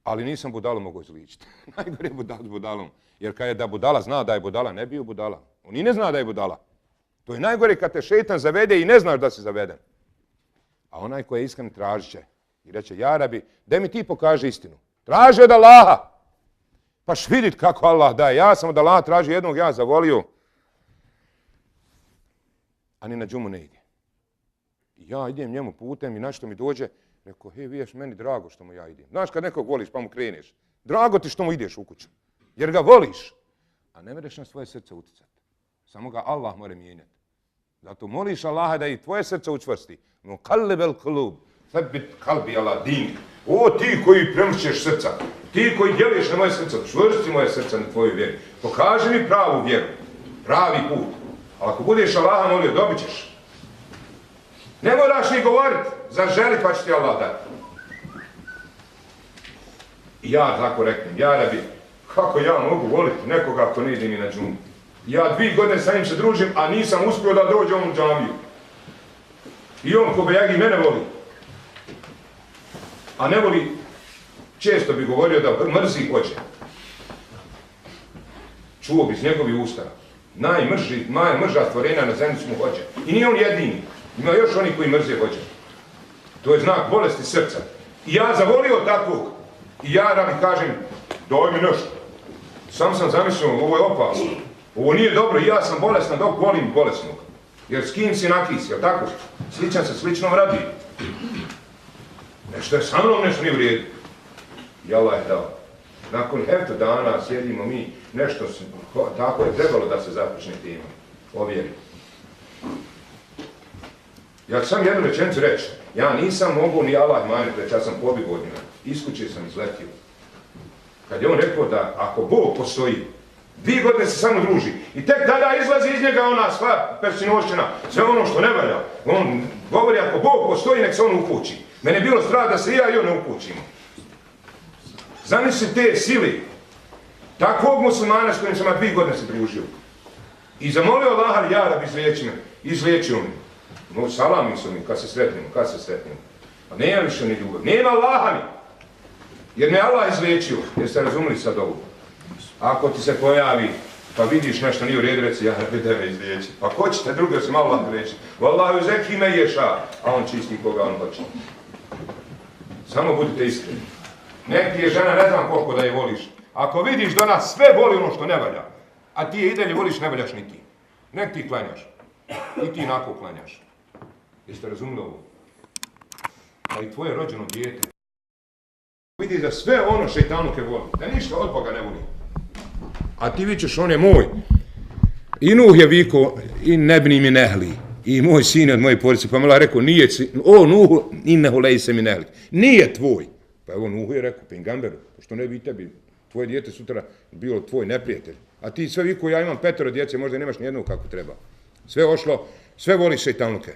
Ali nisam budalu mogao izličiti. Najgore je s budalom. Jer kad je da budala zna da je budala, ne bio budala. On i ne zna da je budala. To je najgore kad te šejtan zavede i ne znaš da si zaveden. A onaj koji je iskren tražit će. I reće, ja Rabi, daj mi ti pokaži istinu. Traži od Allaha. Paš vidit kako Allah daje. Ja sam od Allaha tražio jednog, ja zavolio. A ni na džumu ne ide. I ja idem njemu putem i nešto mi dođe. Rekao, viješ, meni drago što mu ja idem. Znaš kad nekog voliš pa mu kreneš. Drago ti što mu ideš u kuću. Jer ga voliš. A ne mereš na svoje srce utjecati. Samo ga Allah more mijenjati. Zato moliš Allaha da i tvoje srce učvrsti. No kallibel kulub. Thabit kalbi ala din. O ti koji premršćeš srca. Ti koji djeluješ na moje srce, čvrsti moje srce na tvoju vjeru. Pokaži mi pravu vjeru, pravi put. Ali ako budeš Allaha molio, dobit ćeš. Ne moraš ni govoriti, zaželi pa će ti Allah dati. I ja tako reknem, ja Rabi, kako ja mogu voliti nekoga ako ne ide mi na džumu? Ja 2 godine sa njim se družim, a nisam uspio da dođe on u džamiju. I on ko bejagi mene voli. A ne voli, često bi govorio da mrzi hoće. Čuo bi iz njegovih usta. Najmrža stvorenja na zemlji su mu hoće. I nije on jedini. Ima još oni koji mrze hoće. To je znak bolesti srca. I ja zavolio takvog. I ja Rabi kažem, daj mi nešto. Sam zamislio, ovo je opasno. Ovo nije dobro i ja sam bolestan dok volim bolesnog. Jer s kim si nakis, jel tako? Sličan se sličnom radi. Nešto je sa mnom, nešto nije vrijedi. I Allah je dao. Nakon hefto dana sjedimo mi, nešto tako je trebalo da se započne tema. Ovjeri. Ja ću sam jednu rečenicu reći. Ja nisam mogao ni Allah manjati reći, ja sam pobjegao od njega. Iz kuće sam izletio. Kad je on rekao da ako Bog postoji, 2 godine se samo druži. I tek tada izlazi iz njega ona sva persinošćina, sve ono što ne valja. On govori ako Bog postoji, nek se on upući. Mene je bilo strah da se ja i on ne upućimo. Zamisli te sili takvog muslimana s kojim sam 2 godine se družio. I zamolio Allah, ja Rabi izliječio me. No, salami su mi kad se sretnemo. A nema više ni ljubav. Nema Allaha mi. Jer me Allah izliječio. Jeste razumili sad ovo? Ako ti se pojavi, pa vidiš nešto nije u redu, reci, ja Rabi da me izliječi. Pa ko će te drugo se malo lako reći? Wallahu zeki me ješa, a on čisti koga on hoće. Samo budite iskreni. Nek ti je žena, ne znam koliko da je voliš. Ako vidiš da ona sve voli ono što ne valja, a ti je i dalje voliš, ne valjaš ni ti. Nek ti klanjaš. I ti inako klanjaš. Jeste razumili ovo? A i tvoje rođeno dijete vidi da sve ono šejtanuke voli, da ništa od Boga ne voli. A ti vičeš, on je moj. I Nuh je vikao, i nebni mi nehli. I moj sin od moje porodice, pa mala rekao, nije, o Nuhu, innehu lejse mi nehli. Nije tvoj. Pa evo Nuhu je rekao, pengamberu, što ne bi tebi, tvoje dijete sutra bilo tvoj neprijatelj. A ti sve vikao, ja imam 5 djece, možda nemaš nijednog kako treba. Sve ošlo, sve voli šejtanuke.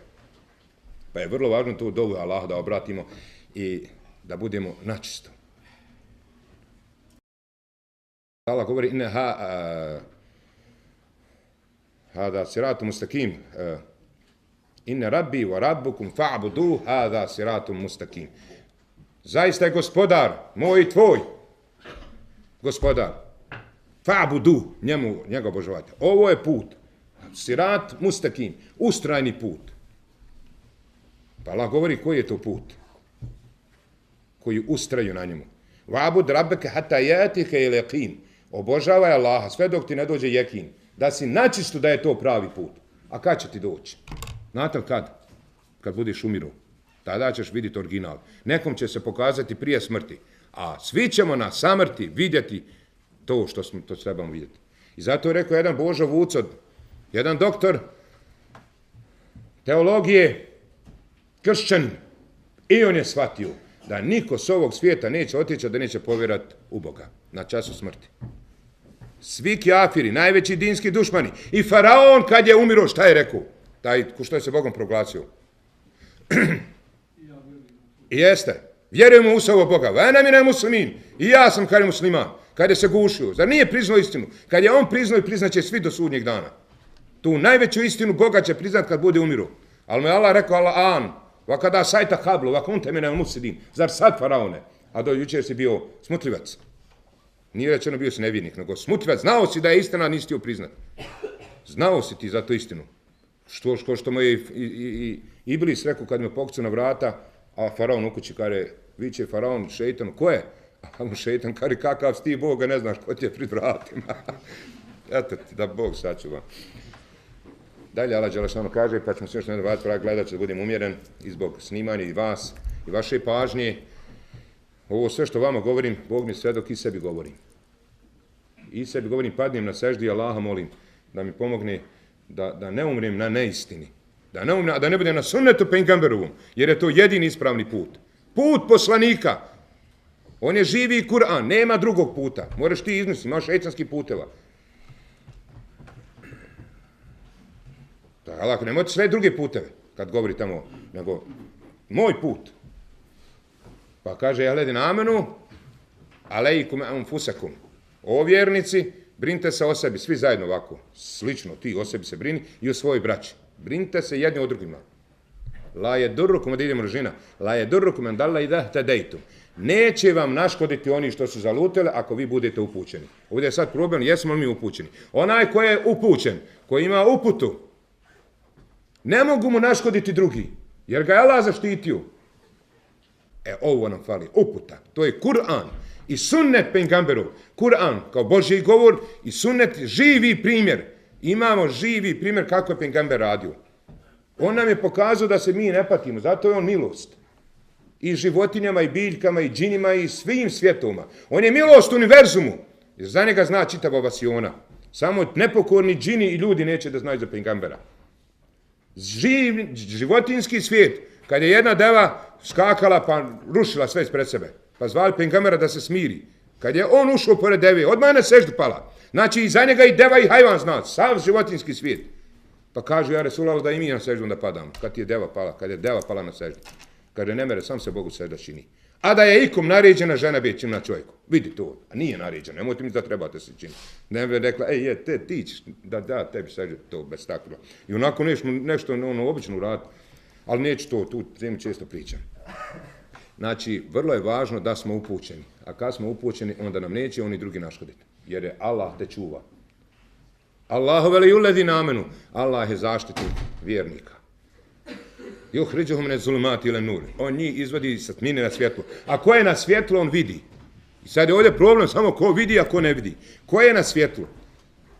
Pa je vrlo važno tu dovu Allah da obratimo i da budemo načisto. Allah govori, inne hada siratu mustakim, inne rabbi wa rabbukum fa'budu hada siratu mustakim. Zaista je gospodar, moj i tvoj, gospodar, fa'budu, njega obožavate. Ovo je put, sirat mustakim, ustrajni put. Pa Allah govori koji je to put, koji ustraju na njemu. Va'bud rabbeke hatta yatike al-yaqin. Obožavaj Allaha sve dok ti ne dođe jekin. Da si načisto da je to pravi put. A kad će ti doći? Znate kad? Kad budeš umiru. Tada ćeš vidjeti original. Nekom će se pokazati prije smrti. A svi ćemo na samrti vidjeti to što smo to trebamo vidjeti. I zato je rekao jedan Božo Vucod, jedan doktor teologije, kršćan, i on je shvatio da niko s ovog svijeta neće otići, da neće povjerati u Boga na času smrti. Svi kafiri, najveći dinski dušmani. I faraon kad je umiro, šta je rekao? Taj što je se Bogom proglasio. I jeste. Vjerujemo u svog Boga. Vena mi ne muslimin. I ja sam kad je musliman. Kad je se gušio. Zar nije priznao istinu? Kad je on priznao i priznaće svi do sudnjeg dana. Tu najveću istinu Boga će priznat kad bude umiru. Ali mu je Allah rekao, Allah vakada sajta hablu, vakunte mene musidin. Zar sad faraone? A do jučer si bio smutljivac. Nije rečeno bio si nevjernik, nego smutljivac. Znao si da je istina, nisi htio priznat. Znao si ti za to istinu. Što mu je i Iblis rekao kad me pokucao na vrata, a faraon u kući kare, viče faraon šeitanu, ko je? A mu šeitan kare, kakav si ti Boga, ne znaš ko ti je pred vratima. Eto ti, da Bog sačuva. Dalje Allah Đelešanu kaže, pa ćemo se još jedan vrat gledat da budem umjeren i zbog snimanja i vas i vaše pažnje. Ovo sve što vama govorim, Bog mi sve dok i sebi govorim. I sebi govorim, padnem na seždi i Allaha molim da mi pomogne da ne umrem na neistini. Da ne budem na sunnetu pengamberovom, jer je to jedini ispravni put. Put poslanika. On je živi Kur'an, nema drugog puta. Moraš ti izmisliti, imaš šejtanskih puteva. To je lako, nemojte sve druge puteve, kad govori tamo, nego moj put. Pa kaže, jahledin amenu, alejkum anfusakum. O vjernici, brinite se o sebi, svi zajedno ovako, slično, ti o sebi se brini i o svojoj braći. Brinite se jedni o drugima. La je durrukum, da idemo žina, la je durrukum andalla idah tadejtum. Neće vam naškoditi oni što su zalutali ako vi budete upućeni. Ovdje je sad problem, jesmo li mi upućeni? Onaj koji je upućen, koji ima uputu, ne mogu mu naškoditi drugi, jer ga je Allah zaštitio. Ovo nam fali, uputa. To je Kur'an i sunnet pejgamberov. Kur'an kao Božji govor i sunnet živi primjer. Imamo živi primjer kako je pejgamber radio. On nam je pokazao da se mi ne patimo, zato je on milost. I životinjama, i biljkama, i džinima, i svim svjetovima. On je milost univerzumu. Jer za njega zna čitava vasiona. Samo nepokorni džini i ljudi neće da znaju za pejgambera. Životinski svijet, kad je jedna deva skakala pa rušila sve ispred sebe, pa zvali pejgambera da se smiri. Kad je on ušao pored deve, odmah je na seždu pala. Znači i za njega i deva i hajvan zna, sav životinski svijet. Pa kaže, ja Resulallah, da i mi na seždu da padamo. Kad je deva pala na seždu. Kaže, ne mere, sam se Bogu sežda čini. A da je ikom naređena žena biti čim na čovjeku. Vidi to, a nije naređena, nemojte mi da trebate se činiti. Ne bi rekla, ti ćeš, da, tebi sežda to bez takva. I onako nešto obično uraditi, ali neću to, tu temu često pričam. Znači, vrlo je važno da smo upućeni. A kad smo upućeni, onda nam neće oni drugi naškoditi. Jer je Allah te čuva. Allahu veliyulladina amenu. Allah je zaštitnik vjernika. Yukhrijuhum min az-zulumati ila nur. On njih izvodi sa tmine na svjetlo. A ko je na svjetlu, on vidi. I sad je ovdje problem samo ko vidi, a ko ne vidi. Ko je na svjetlu?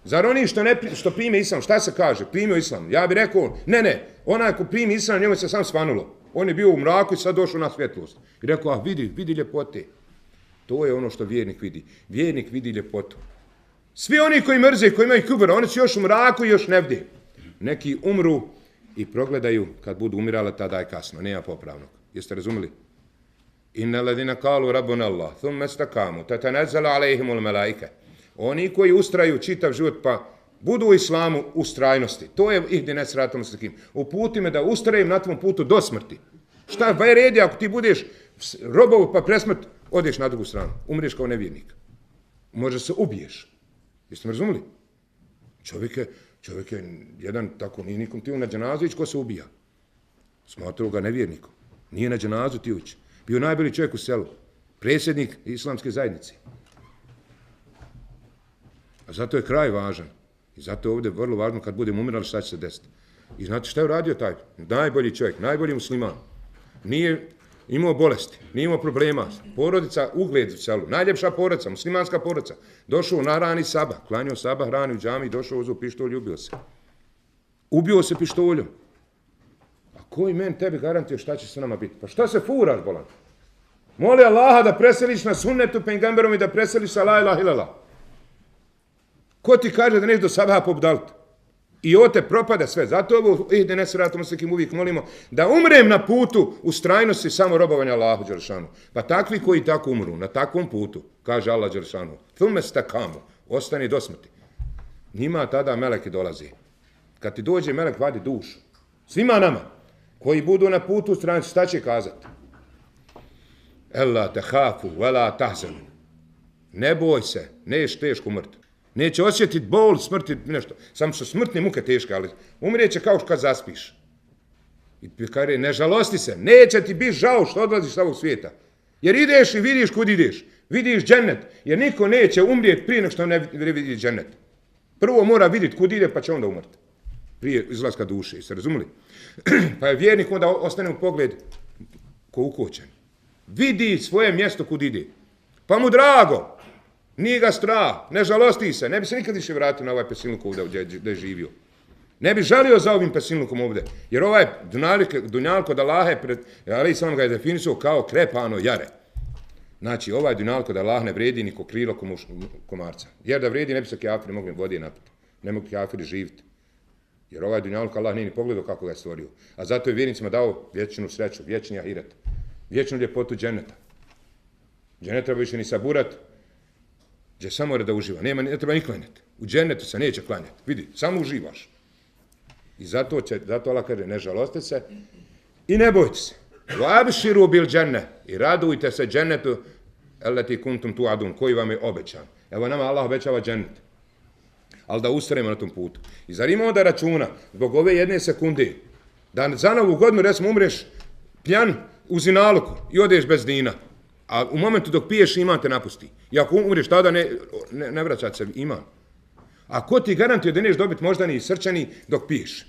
Zar oni što prime islam, šta se kaže? Primio islam. Ja bih rekao, ne, onaj ko primi islam, njemu se sam svanulo. On je bio u mraku i sad došao na svjetlost. I rekao, vidi ljepote. To je ono što vjernik vidi. Vjernik vidi ljepotu. Svi oni koji mrze, koji imaju kubra, oni su još u mraku i još ne vide. Neki umru i progledaju, kad budu umirali, tada je kasno, nema popravnog. Jeste razumeli? Inna ladina kalu rabbuna Allah, thumme stakamu, tatanazzalu alejhimul melaike. Oni koji ustraju čitav život, pa budu u islamu u strajnosti. To je ihdine siratal mustakim. Uputi me da ustrajem na tvom putu do smrti. Šta je red ako ti budeš robov pa presmrt, odeš na drugu stranu. Umriješ kao nevjernik. Možda se ubiješ. Jeste me razumeli? Čovjek je jedan tako, nije nikom tiju na dženazu ići ko se ubija. Smatrao ga nevjernikom. Nije na dženazu tiju ići. Bio najbolji čovjek u selu. Predsjednik islamske zajednice. A zato je kraj važan. I zato je ovdje vrlo važno kad budemo umirali šta će se desiti. I znate šta je uradio taj? Najbolji čovjek, najbolji musliman. Nije imao bolesti, nije imao problema. Porodica, ugled u selu, najljepša porodica, muslimanska porodica. Došao na rani sabah, klanio sabah, rani u džami, došao, uzeo pištolj i ubio se. Ubio se pištoljom. A koji men tebi garantuje šta će se nama biti? Pa šta se furaš, bolan? Moli Allaha da preseliš na sunnetu pejgamberom i da preseliš sa la ilaha illallah. Ko ti kaže da neš do sabaha pobdaliti? I ovo te propade sve. Zato ovo ihdine siratal mustakim uvijek molimo da umrem na putu u strajnosti samo robovanja Allahu dželešanu. Pa takvi koji tako umru na takvom putu, kaže Allah dželešanu, thumme stakamu, ostani do smrti. Njima tada meleki dolazi. Kad ti dođe melek vadi dušu. Svima nama koji budu na putu u strajnosti, šta će kazati? Ella tehafu, vela tahzanu. Ne boj se, neš teško umrti. Neće osjetiti bol, smrti, nešto. Samo su smrtne muke teške, ali umrijeće kao kad zaspiš. I kaže, ne žalosti se, neće ti biti žao što odlaziš sa ovog svijeta. Jer ideš i vidiš kud ideš. Vidiš džennet, jer niko neće umrijeti prije nego što ne vidi džennet. Prvo mora vidjeti kud ide, pa će onda umrti. Prije izlaska duše, jeste razumeli? Pa je vjernik onda ostane u pogled ko ukočen. Vidi svoje mjesto kud ide. Pa mu drago. Nije ga strah, ne žalosti se, ne bi se nikad više vratio na ovaj pesilnik ovdje gdje je živio. Ne bi žalio za ovim pesilnikom ovdje, jer ovaj dunjalk od Allaha, ali sam ga je definisao kao krepano jare. Znači, ovaj dunjalk od Allaha ne vredi niko krilo komarca. Jer da vredi, ne bi se kafiri mogli vode napiti. Ne mogu kafiri živjeti. Jer ovaj dunjalk Allah nije ni pogledao kako ga je stvorio. A zato je vjernicima dao vječnu sreću, vječni ahiret, vječnu ljepotu dženeta. gdje ne treba više ni saburat, gdje samo da uživa. Ne treba ni klanjati. U džennetu se neće klanjati. Vidi, samo uživaš. I zato Allah kaže, ne žaloste se i ne bojte se. Vabširu bil dženne. I radujte se džennetu eleti kuntum tuadun, koji vam je obećan. Evo nama Allah obećava džennet. Ali da ustrajemo na tom putu. I zar ima onda računa, zbog ove jedne sekunde, da za novu godinu, recimo, umreš pjan u zinaluku i odeš bez dina. A u momentu dok piješ iman te napusti. I ako umreš tada ne vraćat se iman. A ko ti garantuje da neš dobiti moždani i srčani dok piješ?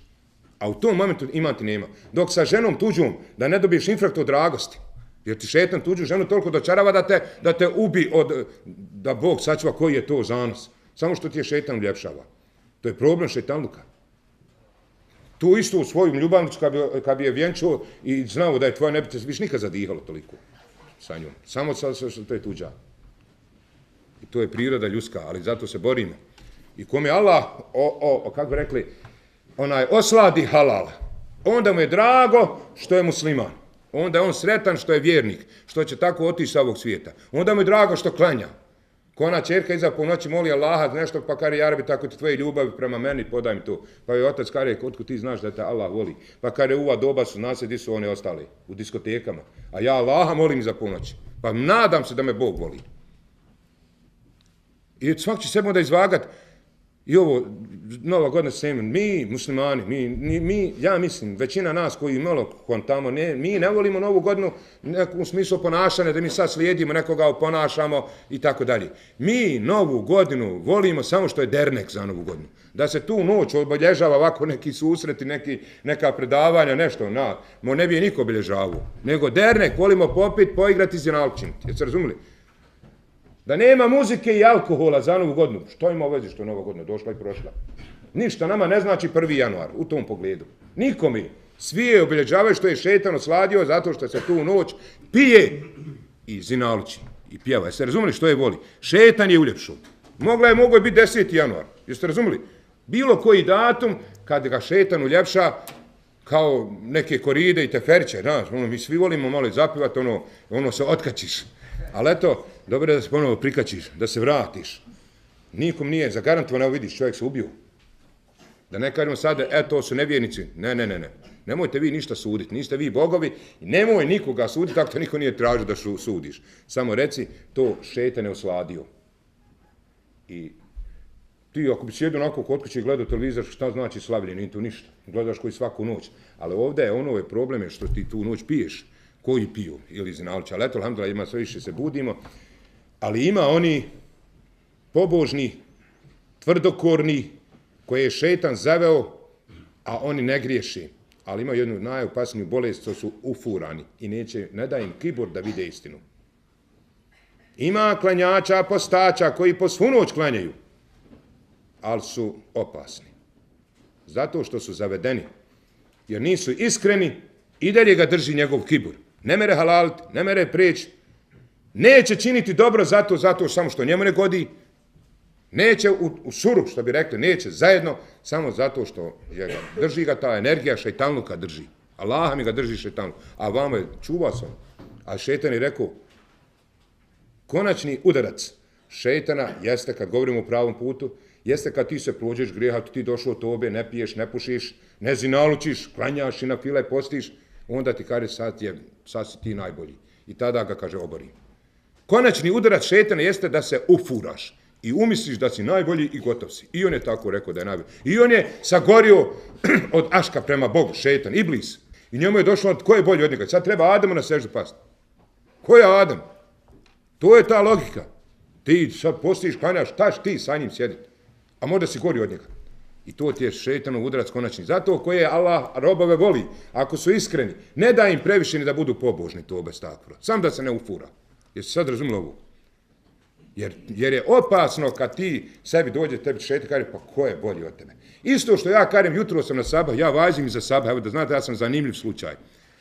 A u tom momentu iman ti nema. Dok sa ženom tuđom da ne dobiješ infarkt od dragosti. Jer ti šetan tuđu ženu toliko dočarava da te ubi da Bog sačuva koji je to zanos. Samo što ti je šetan uljepšava. To je problem šetanluka. Tu isto u svojim ljubavnicu kad bi je vjenčao i znao da je tvoja, ne bi te više nikad zadihalo toliko sa njom. Samo što to je tuđa. I to je priroda ljudska, ali zato se borimo. I kome Allah, kako bi rekli, osladi halal, onda mu je drago što je musliman. Onda je on sretan što je vjernik, što će tako otići sa ovog svijeta. Onda mu je drago što klanja. Ko ona čerka iza ponoći moli Allaha nešto, pa kare, jarabi, tako ti tvoje ljubavi prema meni, podaj mi to. Pa je otac kare, otkud ti znaš da te Allah voli? Pa kare, uva doba su nas, gdje su one ostali? U diskotekama. A ja Allaha molim iza ponoći. Pa nadam se da me Bog voli. I svak će sebe onda izvagat. I ovo, Nova godina semen, mi muslimani, ja mislim, većina nas koji malo kontamo, mi ne volimo Novu godinu u smislu ponašanja, da mi sad slijedimo nekoga, oponašamo i tako dalje. Mi Novu godinu volimo samo što je dernek za Novu godinu. Da se tu noć obilježava ovako neki susreti, neka predavanja, nešto, ne bi je niko obilježavao. Nego dernek volimo popit, poigrati i zinalčiniti. Jeste razumili? Da nema muzike i alkohola za Novu godinu. Što ima vezi što je Nova godina došla i prošla? Ništa nama ne znači 1. januar u tom pogledu. Nikomi. Svi je obilježavaju što je šetan osladio zato što se tu noć pije i zinaluči i pjeva. Jeste razumeli što je voli? Šetan je uljepšao. Moglo je biti 10. januar. Jeste razumeli? Bilo koji datum kad ga šetan uljepša kao neke koride i teferiće. Mi svi volimo malo zapivati, ono se otkačiš. Ali eto, dobro je da se ponovo prikačiš, da se vratiš. Nikom nije zagarantovano, evo vidiš, čovjek se ubio. Da ne kažemo sada, to su nevjernici. Ne. Nemojte vi ništa suditi, niste vi bogovi, nemoj nikoga suditi, tako to niko nije tražio da sudiš. Samo reci, to šetan je osladio. I ti ako bi sjedio onako kod kuće i gledao televizor, šta znači slavljenje, nije to ništa. Gledaš koji svaku noć. Ali ovdje je problem što ti tu noć piješ. Koji piju ili zinalića. Ali eto, alhamdulillah, ima sve više se budimo. Ali ima oni pobožni, tvrdokorni, koje je šetan zaveo, a oni ne griješi. Ali imaju jednu najopasniju bolest, to su ufurani. I ne da im kibur da vide istinu. Ima klanjača, postača koji po svu noć klanjaju. Ali su opasni. Zato što su zavedeni. Jer nisu iskreni i dalje ga drži njegov kibur. Ne mere halaliti, ne mere preći. Neće činiti dobro zato samo što njemu ne godi. Neće u suru, što bi rekli, neće zajedno, samo zato što drži ga ta energija, šejtanluka drži. Allah mi ga drži šejtanluk. A vama je čuvao sam. A šejtan je rekao, konačni udarac šejtana jeste, kad govorimo o pravom putu, jeste kad ti se prođeš grijeha, ti došao od tobe, ne piješ, ne pušiš, ne zinalučiš, klanjaš i na file postiš, onda ti kaže sad si ti najbolji. I tada ga kaže obori. Konačni udarac šejtana jeste da se ufuraš i umisliš da si najbolji i gotov si. I on je tako rekao da je najbolji. I on je sagorio od aška prema Bogu, šejtan, iblis. I njemu je došlo, ko je bolji od njega? Sad treba Adamu na seždu pasti. Ko je Adam? To je ta logika. Ti sad postiš, klanjaš, taš ti sa njim sjediti. A možda si gori od njega. I to ti je šejtanov udarac konačni. Zato koje Allah robove voli, ako su iskreni, ne da im previše ni da budu pobožni, to bez takvora. Sam da se ne ufura. Jesi sad razumili ovo? Jer je opasno kad ti sebi dođe, tebi šeitan kaže, pa ko je bolji od tebe? Isto što ja kažem, jutro sam na sabah, ja vajzim iza sabaha, evo da znate, ja sam zanimljiv slučaj.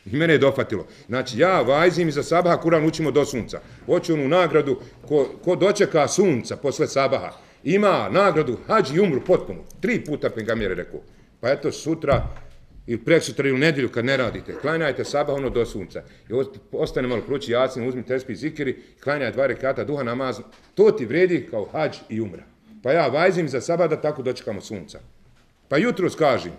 I mene je dofatilo. Znači, ja vajzim iza sabaha, Kuran učimo do sunca. Hoću onu nagradu, ko dočeka sunca posle sabaha, ima nagradu hađ i umru potpuno. 3 puta Pejgamber je rekao. Pa eto, sutra ili preksutra ili u nedjelju kad ne radite, klanjajte sabah ono do sunca. I ostane malo pruči jasin, uzmi tespih zikiri, klanjaj 2 rekata duha namaz. To ti vredi kao hadž i umra. Pa ja vajzim za sabah da tako dočekamo sunca. Pa jutros kažem,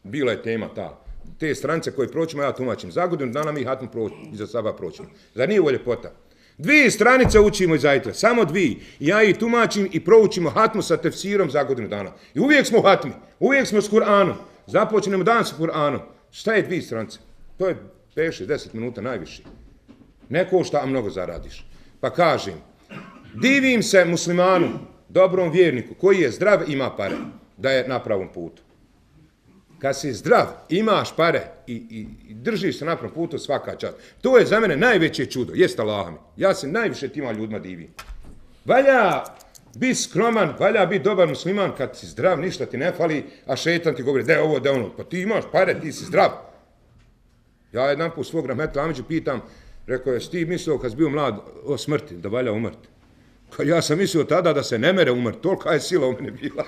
bila je tema ta, te stranice koje proćemo, ja tumačim. Za godinu dana mi hatmu i za sabah proćemo. Zar nije ovo ljepota? 2 stranice učimo iz ajta, samo 2. Ja ih tumačim i proučimo hatmu sa tefsirom za godinu dana. I uvijek smo u hatmi, uvijek smo s Kur'anom. Započnemo dan s Kur'anom. Šta je 2 stranice? To je 5-10 minuta najviše. Ne košta, a mnogo zaradiš. Pa kažem, divim se muslimanu, dobrom vjerniku, koji je zdrav, ima pare, da je na pravom putu. Kad si zdrav, imaš pare i držiš se na pravom putu svaka čast. To je za mene najveće čudo, jest Allah mi. Ja se najviše tima ljudima divim. Valja biti skroman, valja biti dobar musliman kad si zdrav, ništa ti ne fali, a šetan ti govori, da je ovo, da je ono, pa ti imaš pare, ti si zdrav. Ja jedan put svog rahmetla Amidžu pitam, rekao je, ti mislio kad si bio mlad o smrti, da valja umrti. Ja sam mislio tada da se ne mere umrti, tolika je sila u mene bila.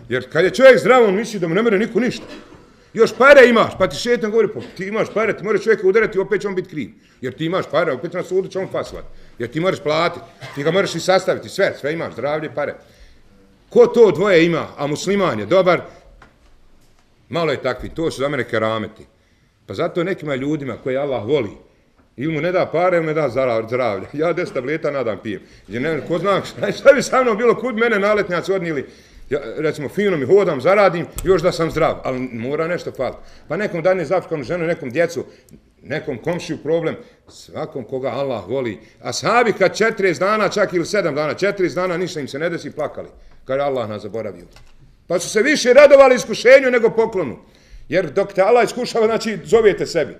Jer kad je čovjek zdrav, on misli da mu ne mere niko ništa. Još pare imaš, pa ti šetan govori, pa ti imaš pare, ti moraš čovjeka udarati, opet će on biti kriv. Jer ti imaš pare, opet na sudu će on fasovati. Jer ti moraš platiti, ti ga moraš i sastaviti, sve imaš, zdravlje, pare. Ko to dvoje ima, a musliman je dobar, malo je takvi, to su za mene kerameti. Pa zato nekima ljudima koje Allah voli, ili mu ne da pare, ili mu ne da zdravlje. Ja 10 tableta nadam pijem. Jer ne, ko zna šta bi sa mnom bilo, kud mene naletnjaci odnijeli, ja, recimo fino mi hodam, zaradim, još da sam zdrav, ali mora nešto faliti. Pa nekom dane zafrkanu ženu, nekom djecu, nekom komšiju problem, svakom koga Allah voli. A sahabi kad 40 dana, čak ili 7 dana, 40 dana ništa im se ne desi, plakali, kad je Allah nas zaboravio. Pa su se više radovali iskušenju nego poklonu. Jer dok te Allah iskušava, znači zovete sebi.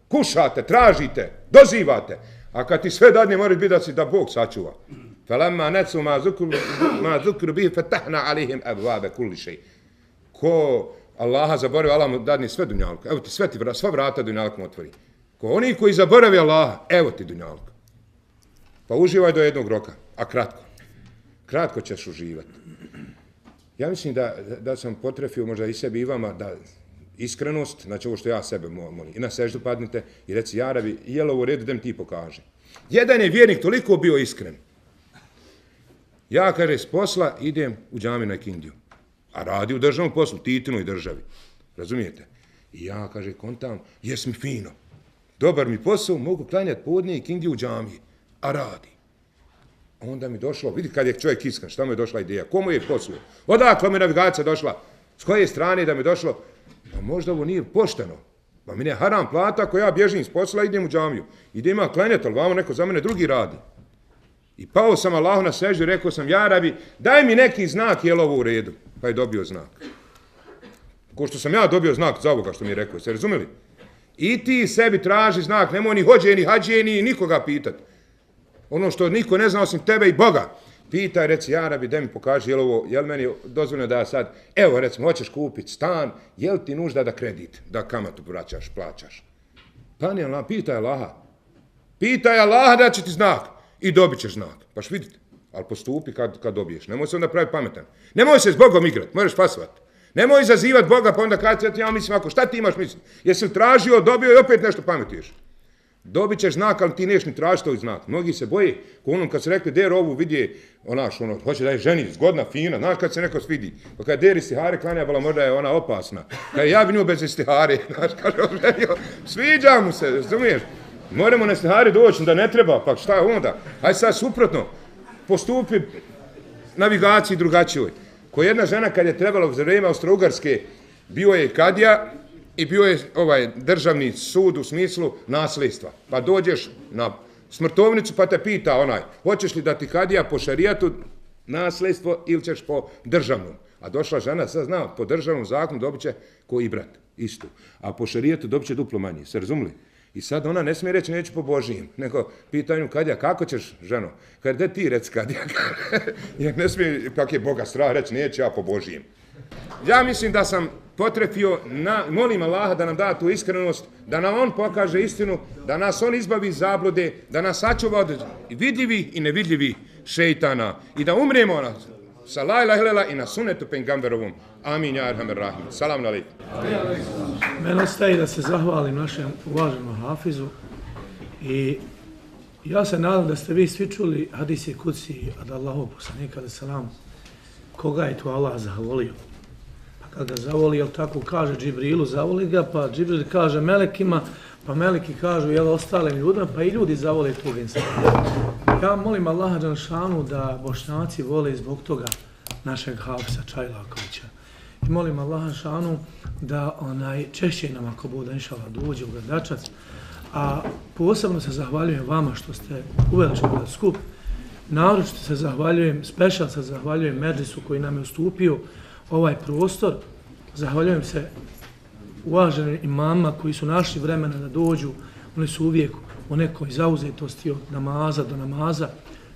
Kušate, tražite, dozivate. A kad ti sve dadne, moraš biti da si da Bog sačuva. فَلَمَّا نَسُوا مَا ذُكْرُ بِهِ فَتَحْنَا عَلَيْهِمْ أَبْوَابَ كُلِّ شَيْءٍ. Ko Allaha zaboravi, Allah mu dadne sve dunjaluk. Evo ti sva vrata dunjaluk mu otvori. Ko oni koji zaboravi Allaha, evo ti dunjaluk. Pa uživaj do jednog roka, a kratko. Kratko ćeš uživati. Ja mislim da sam potrefio možda i sebi i vama da iskrenost, znači ovo što ja sebe molim, i na seždu padnite i reci, ja Rabi, jel ovo u redu da mi ti pokaže. Jedan je vjernik toliko bio iskren. Ja, kaže, s posla idem u džamiju na ikindiju. A radi u državnom poslu, Titinoj državi. Razumijete? I ja, kaže, kontam, jes mi fino. Dobar mi posao, mogu klanjati podne ikindiju u džamiji. A radi. Onda mi došlo, vidi kad je čovjek iskren, šta mu je došla ideja, komu je posao? Odakle mi navigacija došla? S koje strane da mi došlo? Pa možda ovo nije pošteno. Pa mi ne haram plata ako ja bježim s posla i idem u džamiju. Idem ja klanjati, ali vamo neko za mene drugi radi. I pao sam Allahu na seždu i rekao sam, ja Rabi, daj mi neki znak, je li ovo u redu? Pa je dobio znak. Ko što sam ja dobio znak za ovoga što mi je rekao, se razumeli? I ti sebi traži znak, nemoj ni hođe, ni hađe, ni nikoga pitati. Ono što niko ne zna osim tebe i Boga. Pitaj, reci, ja Rabi, da mi pokaži, je li meni dozvoljeno da ja sad, evo recimo, hoćeš kupiti stan, je li ti nužda da kredit, da kamatu vraćaš, plaćaš? Pa ne, pitaj Allaha. Pitaj Allaha da će ti znak. I dobit ćeš znak. Paš vidite. Ali postupi kad dobiješ. Nemoj se onda praviti pametan. Nemoj se s Bogom igrati. Moraš pasovati. Nemoj zazivati Boga pa onda kazati, ja mislim ako, šta ti imaš mislim? Jesi li tražio, dobio i opet nešto pametuješ. Dobit ćeš znak, ali ti neš ni tražiti ovaj znak. Mnogi se boje, ko onom kad se rekli, der ovu vidje, hoće da je ženi, zgodna, fina, znaš kad se neko svidi. Pa kad der istihare klanja, bala možda je ona opasna. Kad ja bi nju bez istihare, znaš, kaže, sviđa mu se, razumiješ? Moramo na istihari doći, da ne treba, pa šta je onda? Hajde sad suprotno, postupi navigaciji drugačijoj. Ko jedna žena kad je trebala za vrijeme Austro-Ugarske, bio je kadija, i bio je državni sud u smislu nasljedstva. Pa dođeš na smrtovnicu pa te pita onaj, hoćeš li da ti kadija po šarijatu nasljedstvo ili ćeš po državnom. A došla žena, sad zna, po državnom zakonu dobit će ko i brat, isto. A po šarijatu dobit će duplo manje, se razumili? I sad ona ne smije reći neću po Božijem, nego pitanju kadija, kako ćeš ženo? Kad de ti reci kadija, jer ne smije, kak je Boga strah reći, neću ja po Božijem. Ja mislim da sam potrefio, molim Allaha da nam da tu iskrenost, da nam on pokaže istinu, da nas on izbavi iz zablude, da nas sačuva od vidljivih i nevidljivih šejtana i da umremo sa la ilaha illallah i na sunnetu pejgamberovom. Amin ja erhamer rahim. Salam alejkum. Meni ostaje da se zahvalim našem uvaženom Hafizu i ja se nadam da ste vi svi čuli hadis kudsi od Allahov poslanika alejhi selam, koga je tu Allah zavolio. Pa kad ga zavoli, jel tako kaže Džibrilu, zavoli ga, pa Džibril kaže melekima, pa meleki kažu jel ostalim ljudima, pa i ljudi zavole tog insana. Ja molim Allaha dželešanu da Bošnjaci vole zbog toga našeg Hafiza Čajlakovića. I molim Allaha šanu da češće nam ako bude inšallah dođe u Gradačac. A posebno se zahvaljujem vama što ste uveli skup. Naročito se zahvaljujem, specijalno se zahvaljujem Medžisu koji nam je ustupio ovaj prostor. Zahvaljujem se uvaženim imama koji su našli vremena da dođu. Oni su uvijek u nekoj zauzetosti od namaza do namaza.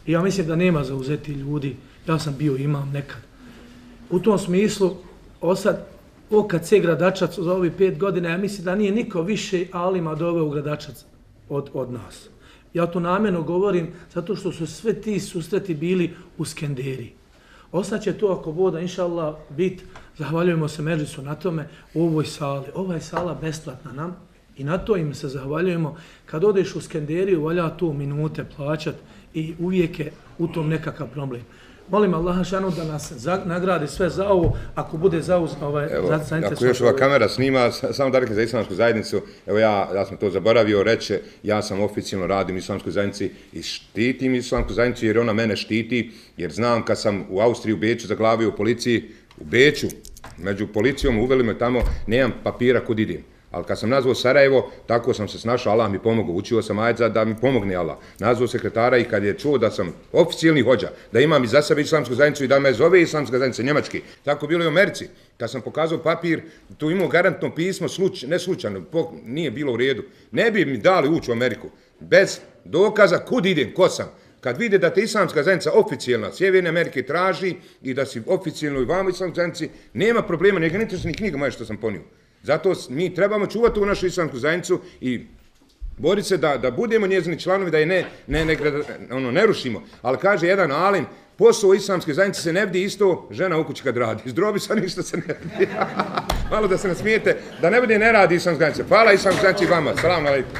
I ja mislim da nema zauzeti ljudi. Ja sam bio imam nekad. U tom smislu, osad OKC Gradačac za ovih 5 godina, ja mislim da nije niko više alima doveo u Gradačac od nas. Ja to namjerno govorim zato što su sve ti susreti bili u Skenderiji. Ostaće to ako voda, inša Allah, bit, zahvaljujemo se Medžisu na tome, u ovoj sali. Ova je sala besplatna nam i na to im se zahvaljujemo. Kad odeš u Skenderiju, valja to minute plaćat i uvijek je u tom nekakav problem. Molim Allaha šanu da nas nagradi sve za ovo, ako bude Evo, ako još ova kamera snima, samo da rekli za islamsku zajednicu, evo ja sam to zaboravio reći, ja sam oficijalno radim u islamskoj zajednici i štitim islamsku zajednicu jer ona mene štiti, jer znam kad sam u Austriji, u Beču zaglavio u policiji, u Beču, među policijom uveli me tamo, nemam papira kud idem. Ali kad sam nazvao Sarajevo, tako sam se snašao, Allah mi pomogao, učio sam ajza da mi pomogne Allah. Nazvao sekretara i kad je čuo da sam oficijalni hođa, da imam i za sebe islamsku zajednicu i da me zove islamska zajednica njemački. Tako bilo i u Americi. Kad sam pokazao papir, tu imao garantno pismo, ne slučajno, nije bilo u redu. Ne bi mi dali ući u Ameriku. Bez dokaza kud idem, ko sam. Kad vide da te islamska zajednica oficijalna Sjeverne Amerike traži i da si oficijalno i vama islamska zajednici, nema problema, njega ne interesuje ni knjiga moja što sam ponio. Zato mi trebamo čuvati u našu islamsku zajednicu i boriti se da budemo njezini članovi, da je ne rušimo. Ali kaže jedan alim, posao u islamske zajednice se ne vidi isto žena u kući kad radi. Zdrobi sa ništa se ne vidi. Malo da se nasmijete, da ne bude ne radi islamska zajednica. Hvala islamska zajednica i vama. Salam alejkum.